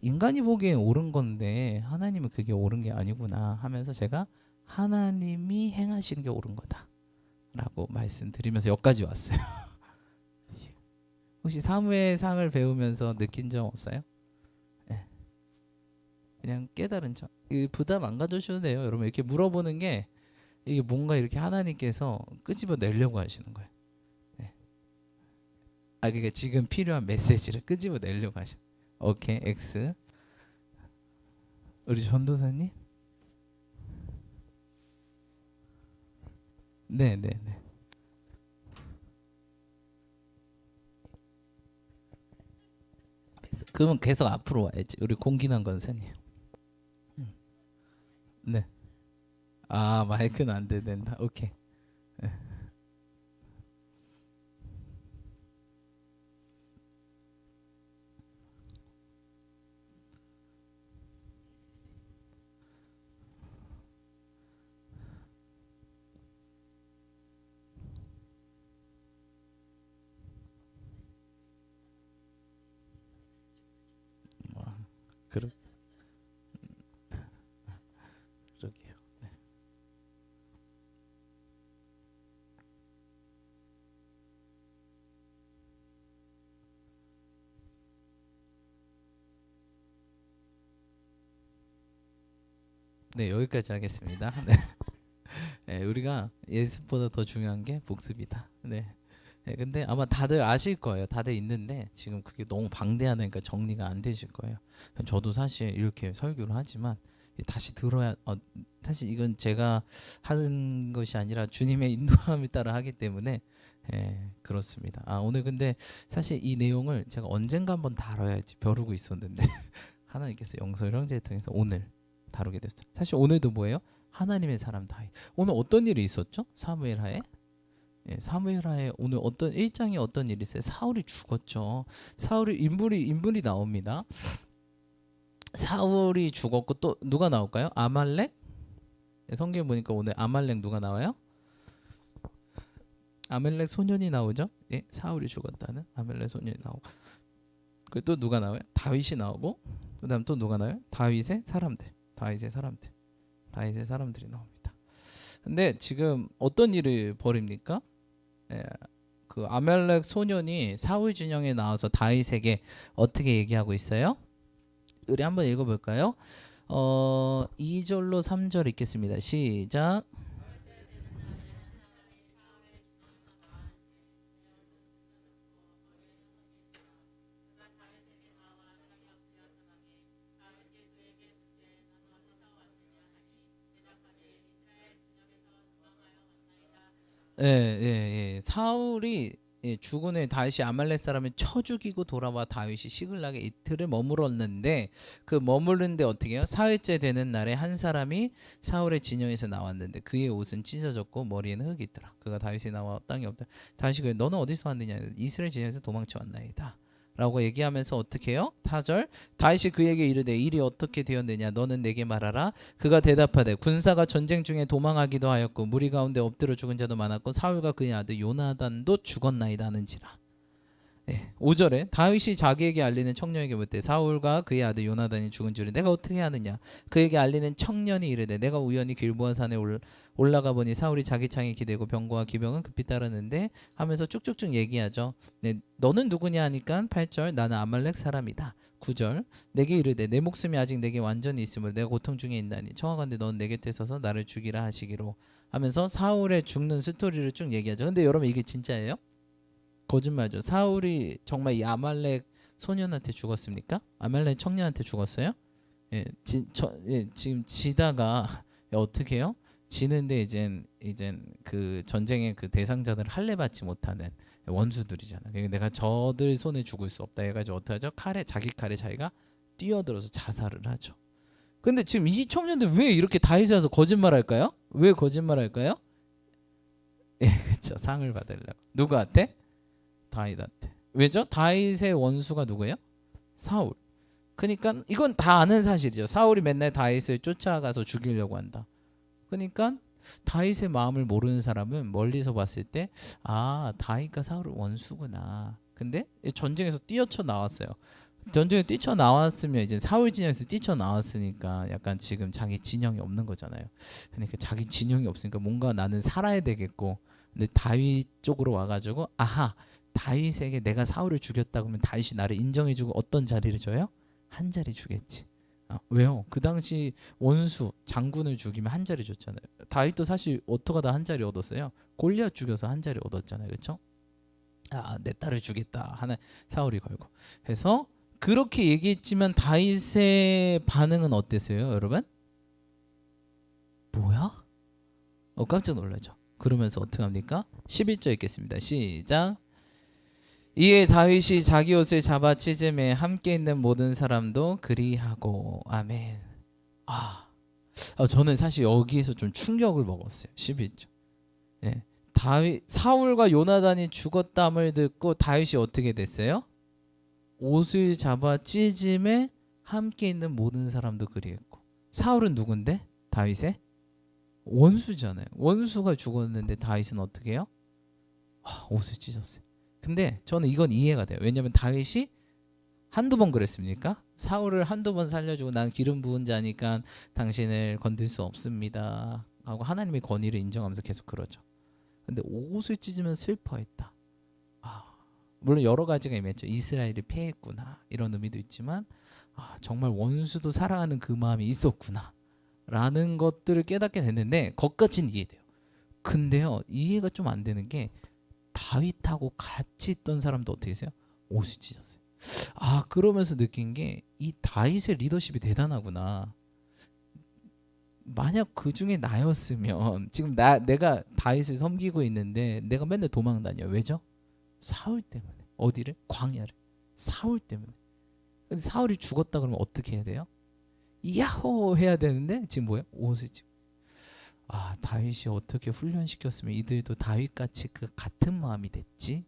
인간이 보기엔 옳은 건데 하나님은 그게 옳은 게 아니구나 하면서 제가 하나님이 행하시는 게 옳은 거다라고 말씀드리면서 여기까지 왔어요. 혹시 사무엘상을 배우면서 느낀 점 없어요? 그냥 깨달은 점. 부담 안 가져주셔도 돼요. 여러분 이렇게 물어보는 게 이게 뭔가 이렇게 하나님께서 끄집어 내려고 하시는 거예요. 그러니까 지금 필요한 메시지를 끄집어 내려고 하시는. 오케이, X. 우리 전도사님? 네. 그러면 계속 앞으로 와야지. 우리 공기남 권사님. 네. 마이크는 안 된다. 오케이. 그러 그러게요. 네, 여기까지 하겠습니다. 네. 네, 우리가 예습보다 더 중요한 게 복습이다. 네. 네, 근데 아마 다들 아실 거예요. 다들 있는데 지금 그게 너무 방대하니까 정리가 안 되실 거예요. 저도 사실 이렇게 설교를 하지만 다시 들어야 사실 이건 제가 하는 것이 아니라 주님의 인도함에 따라 하기 때문에 그렇습니다. 오늘 근데 사실 이 내용을 제가 언젠가 한번 다뤄야지 벼르고 있었는데 하나님께서 영서 형제를 통해서 오늘 다루게 됐어요. 사실 오늘도 뭐예요? 하나님의 사람 다윗. 오늘 어떤 일이 있었죠? 사무엘하에? 사무엘하에 오늘 어떤 1장에 어떤 일이 있어요? 사울이 죽었죠. 사울이 인물이 나옵니다. 사울이 죽었고 또 누가 나올까요? 아말렉? 성경 보니까 오늘 아말렉 누가 나와요? 아말렉 소년이 나오죠. 사울이 죽었다는 아말렉 소년이 나오고 그 또 누가 나와요? 다윗이 나오고 그다음 또 누가 나와요? 다윗의 사람들이 나옵니다. 근데 지금 어떤 일을 벌입니까? 그 아말렉 소년이 사울 진영에 나와서 다윗에게 어떻게 얘기하고 있어요? 우리 한번 읽어볼까요? 2절로 3절 읽겠습니다. 시작. 사울이 죽은 후에 다윗이 아말렉 사람을 쳐 죽이고 돌아와 다윗이 시글락에 이틀을 머물었는데 그 머무르는데 어떻게 해요? 사흘째 되는 날에 한 사람이 사울의 진영에서 나왔는데 그의 옷은 찢어졌고 머리에는 흙이 있더라. 그가 다윗이 나와 땅에 없다. 다윗이 그래 너는 어디서 왔느냐? 이스라엘 진영에서 도망쳐 왔나이다. 라고 얘기하면서 어떻게 해요? 4절 다윗이 그에게 이르되 일이 어떻게 되었느냐 너는 내게 말하라. 그가 대답하되 군사가 전쟁 중에 도망하기도 하였고 무리 가운데 엎드려 죽은 자도 많았고 사울과 그의 아들 요나단도 죽었나이다 하는지라. 5절에 다윗이 자기에게 알리는 청년에게 묻되 사울과 그의 아들 요나단이 죽은 줄을 내가 어떻게 아느냐. 그에게 알리는 청년이 이르되 내가 우연히 길보아 산에 올라가 보니 사울이 자기 창에 기대고 병거와 기병은 급히 따르는데 하면서 쭉쭉쭉 얘기하죠. 너는 누구냐 하니까 8절 나는 아말렉 사람이다. 9절 내게 이르되 내 목숨이 아직 내게 완전히 있으므로 내가 고통 중에 있나니 청하건대 너는 내 곁에 서서 나를 죽이라 하시기로 하면서 사울의 죽는 스토리를 쭉 얘기하죠. 근데 여러분 이게 진짜예요? 거짓말이죠. 사울이 정말 이 아말렉 소년한테 죽었습니까? 아말렉 청년한테 죽었어요? 지금 지다가 어떻게 해요? 지는데 이젠 그 전쟁의 그 대상자들을 할례 받지 못하는 원수들이잖아. 그러니까 내가 저들 손에 죽을 수 없다 해가지고 어떻게 하죠? 자기 칼에 자기가 뛰어들어서 자살을 하죠. 근데 지금 이 청년들 왜 이렇게 다윗에 와서 거짓말할까요? 왜 거짓말할까요? 그렇죠. 상을 받으려고. 누구한테? 다윗한테. 왜죠? 다윗의 원수가 누구예요? 사울. 그러니까 이건 다 아는 사실이죠. 사울이 맨날 다윗을 쫓아가서 죽이려고 한다. 그러니까 다윗의 마음을 모르는 사람은 멀리서 봤을 때 다윗과 사울은 원수구나. 근데 전쟁에서 뛰쳐 나왔어요. 전쟁에 뛰쳐 나왔으면 이제 사울 진영에서 뛰쳐 나왔으니까 약간 지금 자기 진영이 없는 거잖아요. 그러니까 자기 진영이 없으니까 뭔가 나는 살아야 되겠고. 근데 다윗 쪽으로 와가지고 다윗에게 내가 사울을 죽였다 그러면 다윗이 나를 인정해주고 어떤 자리를 줘요? 한 자리 주겠지. 왜요? 그 당시 원수 장군을 죽이면 한 자리 줬잖아요. 다윗도 사실 어떻게 다 한 자리 얻었어요? 골리앗 죽여서 한 자리 얻었잖아요. 그렇죠? 내 딸을 주겠다 하나 사울이 걸고 해서 그렇게 얘기했지만 다윗의 반응은 어땠어요, 여러분? 뭐야? 깜짝 놀라죠. 그러면서 어떻게 합니까? 11절 읽겠습니다. 시작. 이에 다윗이 자기 옷을 잡아 찢음에 함께 있는 모든 사람도 그리하고. 아멘. 저는 사실 여기에서 좀 충격을 먹었어요. 11절. 사울과 요나단이 죽었담을 듣고 다윗이 어떻게 됐어요? 옷을 잡아 찢음에 함께 있는 모든 사람도 그리했고. 사울은 누군데? 다윗의 원수잖아요. 원수가 죽었는데 다윗은 어떻게 해요? 옷을 찢었어요. 근데 저는 이건 이해가 돼요. 왜냐하면 다윗이 한두 번 그랬습니까? 사울을 한두 번 살려주고 난 기름 부은 자니까 당신을 건들 수 없습니다 하고 하나님의 권위를 인정하면서 계속 그러죠. 근데 옷을 찢으면 슬퍼했다. 물론 여러 가지가 의미했죠. 이스라엘이 패했구나 이런 의미도 있지만 정말 원수도 사랑하는 그 마음이 있었구나. 라는 것들을 깨닫게 됐는데 거기까지는 이해돼요. 근데요, 이해가 좀 안 되는 게 다윗하고 같이 있던 사람도 어떻게 했어요? 옷을 찢었어요. 아, 그러면서 느낀 게 이 다윗의 리더십이 대단하구나. 만약 그 중에 나였으면 지금 내가 다윗을 섬기고 있는데 내가 맨날 도망 다녀. 왜죠? 사울 때문에. 어디를? 광야를. 사울 때문에. 근데 사울이 죽었다 그러면 어떻게 해야 돼요? 야호 해야 되는데 지금 뭐야? 옷을 찢고. 아, 다윗이 어떻게 훈련시켰으면 이들도 다윗같이 그 같은 마음이 됐지?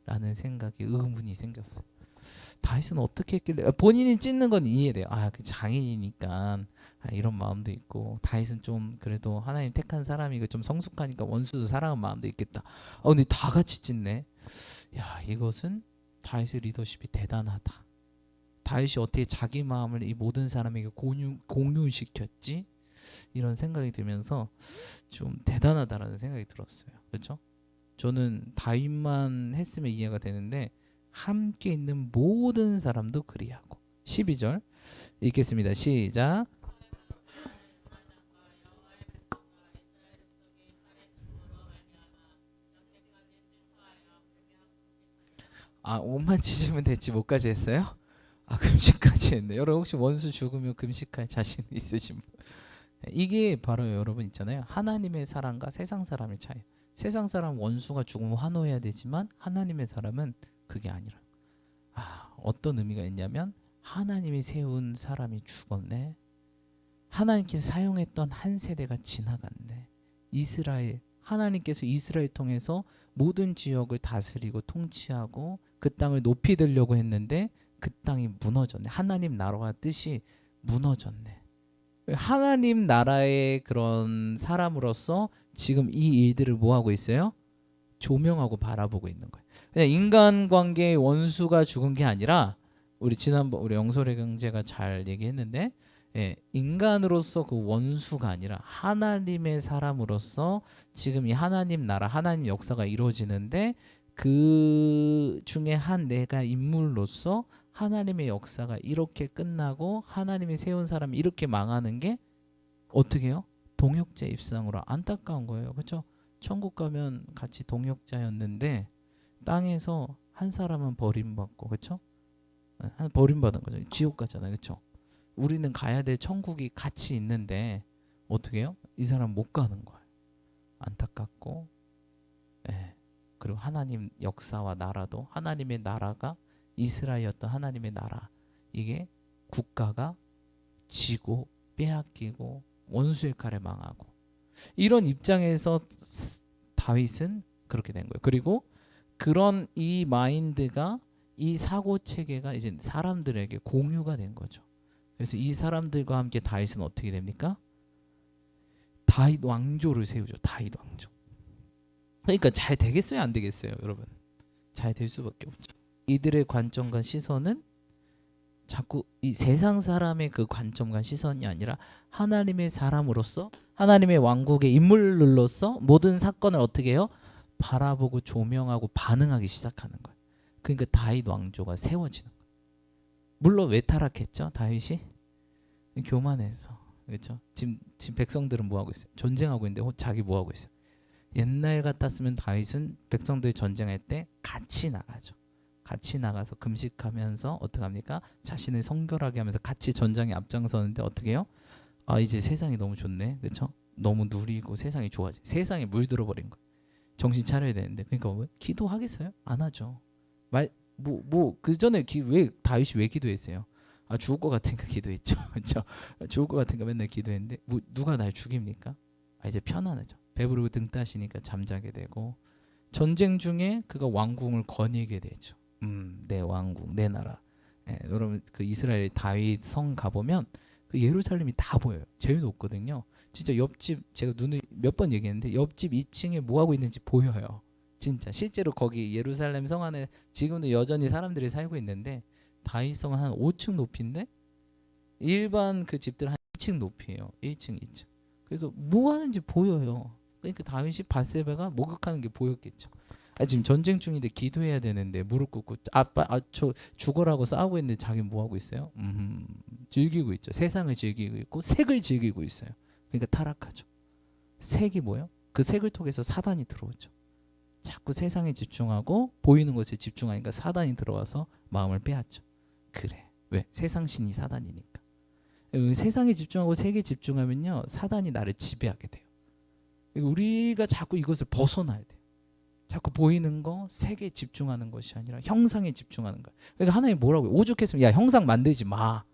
라는 생각이 의문이 생겼어요. 다윗은 어떻게 했길래 본인이 찢는 건 이해돼요. 아, 그 장인이니까 이런 마음도 있고 다윗은 좀 그래도 하나님 택한 사람이고 좀 성숙하니까 원수도 사랑하는 마음도 있겠다. 근데 다 같이 찢네. 야, 이것은 다윗의 리더십이 대단하다. 다윗이 어떻게 자기 마음을 이 모든 사람에게 공유시켰지? 이런 생각이 들면서 좀 대단하다라는 생각이 들었어요. 그렇죠? 저는 다윗만 했으면 이해가 되는데 함께 있는 모든 사람도 그리하고. 12절 읽겠습니다. 시작. 아, 옷만 찢으면 됐지 뭐까지 했어요? 아, 금식까지 했네. 여러분 혹시 원수 죽으면 금식할 자신 있으신 분? 이게 바로 여러분 있잖아요. 하나님의 사람과 세상 사람의 차이. 세상 사람 원수가 죽으면 환호해야 되지만 하나님의 사람은 그게 아니라. 어떤 의미가 있냐면 하나님이 세운 사람이 죽었네. 하나님께서 사용했던 한 세대가 지나갔네. 이스라엘, 하나님께서 이스라엘 통해서 모든 지역을 다스리고 통치하고 그 땅을 높이 들려고 했는데 그 땅이 무너졌네. 하나님 나라와 뜻이 무너졌네. 하나님 나라의 그런 사람으로서 지금 이 일들을 뭐 하고 있어요? 조명하고 바라보고 있는 거예요. 그냥 인간관계의 원수가 죽은 게 아니라 우리 지난번 우리 영솔의 경제가 잘 얘기했는데 인간으로서 그 원수가 아니라 하나님의 사람으로서 지금 이 하나님 나라 하나님 역사가 이루어지는데 그 중에 한 내가 인물로서 하나님의 역사가 이렇게 끝나고 하나님이 세운 사람이 이렇게 망하는 게 어떻게 해요? 동역자 입장으로 안타까운 거예요. 그렇죠? 천국 가면 같이 동역자였는데 땅에서 한 사람은 버림받고, 그렇죠? 버림받은 거죠. 지옥 가잖아요. 그렇죠? 우리는 가야 될 천국이 같이 있는데 어떻게 해요? 이 사람 못 가는 거예요. 안타깝고, 그리고 하나님 역사와 나라도 하나님의 나라가 이스라엘이었던 하나님의 나라, 이게 국가가 지고 빼앗기고 원수의 칼에 망하고, 이런 입장에서 다윗은 그렇게 된 거예요. 그리고 그런 이 마인드가, 이 사고 체계가 이제 사람들에게 공유가 된 거죠. 그래서 이 사람들과 함께 다윗은 어떻게 됩니까? 다윗 왕조를 세우죠. 다윗 왕조. 그러니까 잘 되겠어요, 안 되겠어요, 여러분? 잘 될 수밖에 없죠. 이들의 관점과 시선은 자꾸 이 세상 사람의 그 관점과 시선이 아니라 하나님의 사람으로서, 하나님의 왕국의 인물로서 모든 사건을 어떻게 해요? 바라보고 조명하고 반응하기 시작하는 거예요. 그러니까 다윗 왕조가 세워지는 거예요. 물론 왜 타락했죠? 다윗이 교만해서. 그렇죠? 지금 백성들은 뭐 하고 있어요? 전쟁하고 있는데 자기 뭐 하고 있어요? 옛날 같았으면 다윗은 백성들이 전쟁할 때 같이 나가죠. 같이 나가서 금식하면서 어떻게 합니까? 자신을 성결하게 하면서 같이 전장에 앞장서는데 어떻게 해요? 아, 이제 세상이 너무 좋네. 그렇죠? 너무 누리고 세상이 좋아지. 세상에 물들어 버린 거예요. 정신 차려야 되는데. 그러니까 왜 기도하겠어요? 안 하죠. 그 전에 왜 다윗이 왜 기도했어요? 아, 죽을 것 같으니까 기도했죠. 그렇죠? 죽을 것 같으니까 맨날 기도했는데 누가 날 죽입니까? 아, 이제 편안하죠. 배부르고 등 따시니까 잠자게 되고, 전쟁 중에 그가 왕궁을 거니게 되죠. 내 왕국, 내 나라. 여러분 그 이스라엘 다윗 성 가보면 그 예루살렘이 다 보여요. 제일 높거든요. 진짜 옆집, 제가 눈을 몇 번 얘기했는데 옆집 2층에 뭐 하고 있는지 보여요. 진짜 실제로 거기 예루살렘 성 안에 지금도 여전히 사람들이 살고 있는데 다윗 성은 한 5층 높이인데 일반 그 집들 한 2층 높이에요. 1층, 2층. 그래서 뭐 하는지 보여요. 그러니까 다윗이 밧세바가 목욕하는 게 보였겠죠. 지금 전쟁 중인데 기도해야 되는데 무릎 꿇고 저 죽어라고 싸우고 있는데 자기 뭐 하고 있어요? 즐기고 있죠. 세상을 즐기고 있고 색을 즐기고 있어요. 그러니까 타락하죠. 색이 뭐예요? 그 색을 통해서 사단이 들어오죠. 자꾸 세상에 집중하고 보이는 것에 집중하니까 사단이 들어와서 마음을 빼앗죠. 그래. 왜? 세상 신이 사단이니까. 세상에 집중하고 색에 집중하면요, 사단이 나를 지배하게 돼요. 우리가 자꾸 이것을 벗어나야 돼요. 자꾸 보이는 거, 색에 집중하는 것이 아니라 형상에 집중하는 거예요. 그러니까 하나님 뭐라고요? 오죽했으면 야, 형상 만들지 마.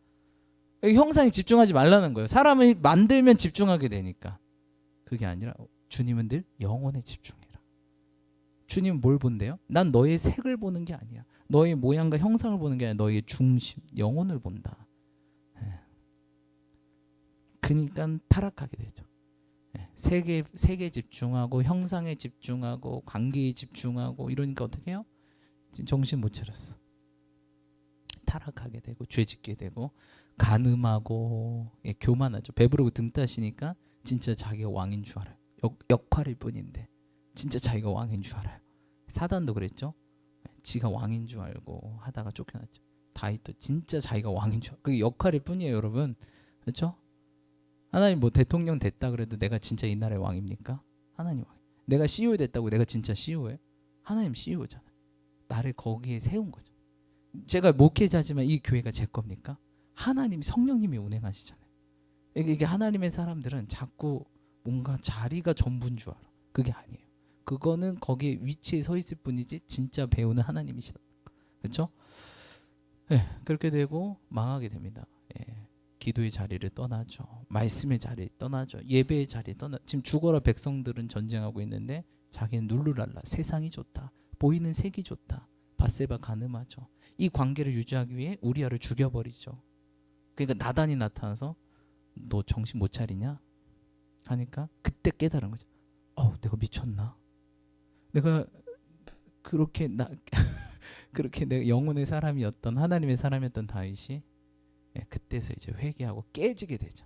형상에 집중하지 말라는 거예요. 사람을 만들면 집중하게 되니까. 그게 아니라 주님은 늘 영혼에 집중해라. 주님은 뭘 본대요? 난 너의 색을 보는 게 아니야. 너의 모양과 형상을 보는 게 아니라 너의 중심, 영혼을 본다. 그러니까 타락하게 되죠. 색에 집중하고 형상에 집중하고 관계에 집중하고 이러니까 어떻게 해요? 정신 못 차렸어. 타락하게 되고 죄짓게 되고 간음하고 교만하죠. 배부르고 등 따시니까 진짜 자기가 왕인 줄 알아요. 역할일 뿐인데 진짜 자기가 왕인 줄 알아요. 사단도 그랬죠. 지가 왕인 줄 알고 하다가 쫓겨났죠. 다윗도 진짜 자기가 왕인 줄 알고 그게 역할일 뿐이에요, 여러분. 그렇죠? 하나님 뭐 대통령 됐다 그래도 내가 진짜 이 나라의 왕입니까? 하나님 왕. 내가 CEO 됐다고 내가 진짜 CEO예요? 하나님 CEO잖아요. 나를 거기에 세운 거죠. 제가 목회자지만 이 교회가 제 겁니까? 하나님 성령님이 운행하시잖아요. 이게 하나님의 사람들은 자꾸 뭔가 자리가 전부인 줄 알아. 그게 아니에요. 그거는 거기에 위치에 서 있을 뿐이지 진짜 배우는 하나님이시다. 그렇죠? 네, 그렇게 되고 망하게 됩니다. 기도의 자리를 떠나죠. 말씀의 자리를 떠나죠. 예배의 자리를 떠나. 지금 죽어라 백성들은 전쟁하고 있는데 자기는 룰루랄라 세상이 좋다. 보이는 색이 좋다. 밧세바 간음하죠. 이 관계를 유지하기 위해 우리아를 죽여버리죠. 그러니까 나단이 나타나서 너 정신 못 차리냐? 하니까 그때 깨달은 거죠. 내가 미쳤나? 내가 그렇게 그렇게 내가 영혼의 사람이었던 하나님의 사람이었던 다윗이 그때서 이제 회개하고 깨지게 되죠.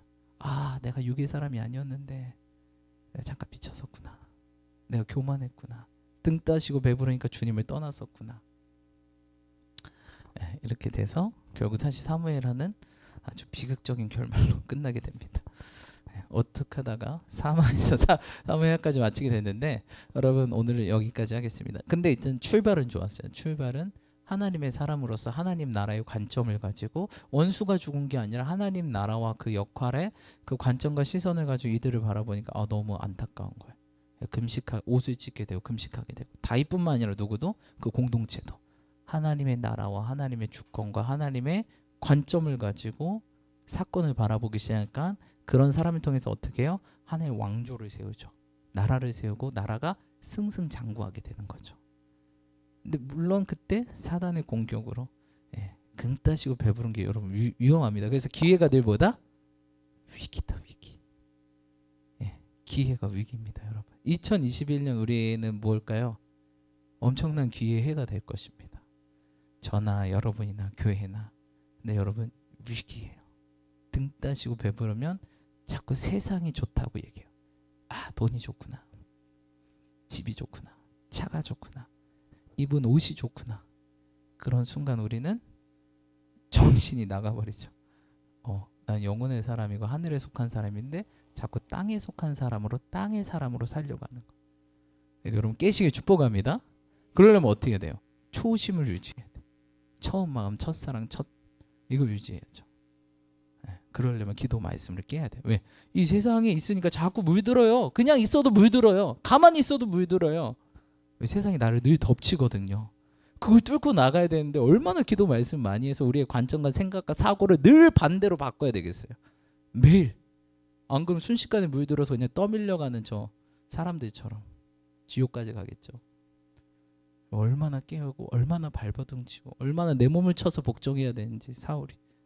내가 육의 사람이 아니었는데 내가 잠깐 미쳤었구나. 내가 교만했구나. 등 따시고 배부르니까 주님을 떠났었구나. 이렇게 돼서 결국 다시 사무엘하는 아주 비극적인 결말로 끝나게 됩니다. 어떻게 하다가 사마에서 사무엘까지 마치게 됐는데 여러분 오늘은 여기까지 하겠습니다. 근데 일단 출발은 좋았어요. 출발은 하나님의 사람으로서 하나님 나라의 관점을 가지고 원수가 죽은 게 아니라 하나님 나라와 그 역할의 그 관점과 시선을 가지고 이들을 바라보니까 너무 안타까운 거예요. 옷을 찢게 되고 금식하게 되고 다윗뿐만 아니라 누구도 그 공동체도 하나님의 나라와 하나님의 주권과 하나님의 관점을 가지고 사건을 바라보기 시작하니까 그런 사람을 통해서 어떻게 해요? 하나의 왕조를 세우죠. 나라를 세우고 나라가 승승장구하게 되는 거죠. 근데 물론 그때 사단의 공격으로 금 따시고 배부른 게 여러분 위험합니다. 그래서 기회가 늘 뭐다? 위기다, 위기. 기회가 위기입니다, 여러분. 2021년 우리는 뭘까요? 엄청난 기회의 해가 될 것입니다. 저나 여러분이나 교회나. 근데 여러분 위기예요. 등 따시고 배부르면 자꾸 세상이 좋다고 얘기해요. 돈이 좋구나. 집이 좋구나. 차가 좋구나. 입은 옷이 좋구나. 그런 순간 우리는 정신이 나가버리죠. 난 영혼의 사람이고 하늘에 속한 사람인데 자꾸 땅에 속한 사람으로 땅의 사람으로 살려고 하는 거. 여러분 깨시길 축복합니다. 그러려면 어떻게 해야 돼요? 초심을 유지해야 돼. 처음 마음, 첫사랑, 이거 유지해야죠. 그러려면 기도 말씀을 깨야 돼. 왜? 이 세상에 있으니까 자꾸 물들어요. 그냥 있어도 물들어요. 가만히 있어도 물들어요. 세상이 나를 늘 덮치거든요. 그걸 뚫고 나가야 되는데 얼마나 기도 말씀 많이 해서 우리의 관점과 생각과 사고를 늘 반대로 바꿔야 되겠어요. 매일. 안 그러면 순식간에 물들어서 그냥 떠밀려가는 저 사람들처럼 지옥까지 가겠죠. 얼마나 깨우고 얼마나 발버둥치고 얼마나 내 몸을 쳐서 복종해야 되는지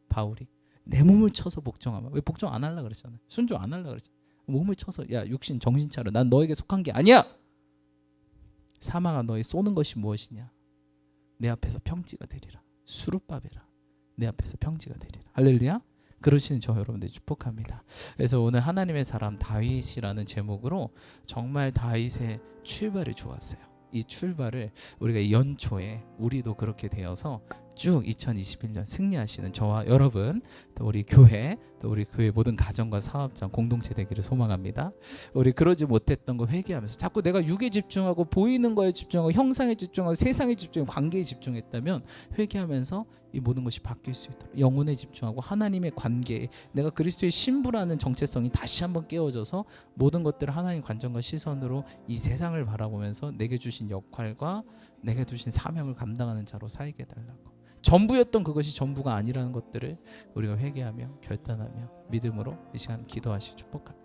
바울이 내 몸을 쳐서 복종하면 왜 복종 안 하려고 그랬잖아요. 순종 안 하려고 그랬잖아요. 몸을 쳐서 야 육신 정신 차려. 난 너에게 속한 게 아니야. 사망아 너희 쏘는 것이 무엇이냐. 내 앞에서 평지가 되리라. 수룻바베라. 내 앞에서 평지가 되리라. 할렐루야. 그러시는 저 여러분들 축복합니다. 그래서 오늘 하나님의 사람 다윗이라는 제목으로 정말 다윗의 출발이 좋았어요. 이 출발을 우리가 이 연초에 우리도 그렇게 되어서 쭉 2021년 승리하시는 저와 여러분, 또 우리 교회, 또 우리 교회 모든 가정과 사업장 공동체 되기를 소망합니다. 우리 그러지 못했던 거 회개하면서 자꾸 내가 육에 집중하고 보이는 거에 집중하고 형상에 집중하고 세상에 집중하고 관계에 집중했다면 회개하면서 이 모든 것이 바뀔 수 있도록 영혼에 집중하고 하나님의 관계에 내가 그리스도의 신부라는 정체성이 다시 한번 깨워져서 모든 것들을 하나님의 관점과 시선으로 이 세상을 바라보면서 내게 주신 역할과 내게 주신 사명을 감당하는 자로 살게 해달라고. 전부였던 그것이 전부가 아니라는 것들을 우리가 회개하며 결단하며 믿음으로 이 시간 기도하시 축복합니다.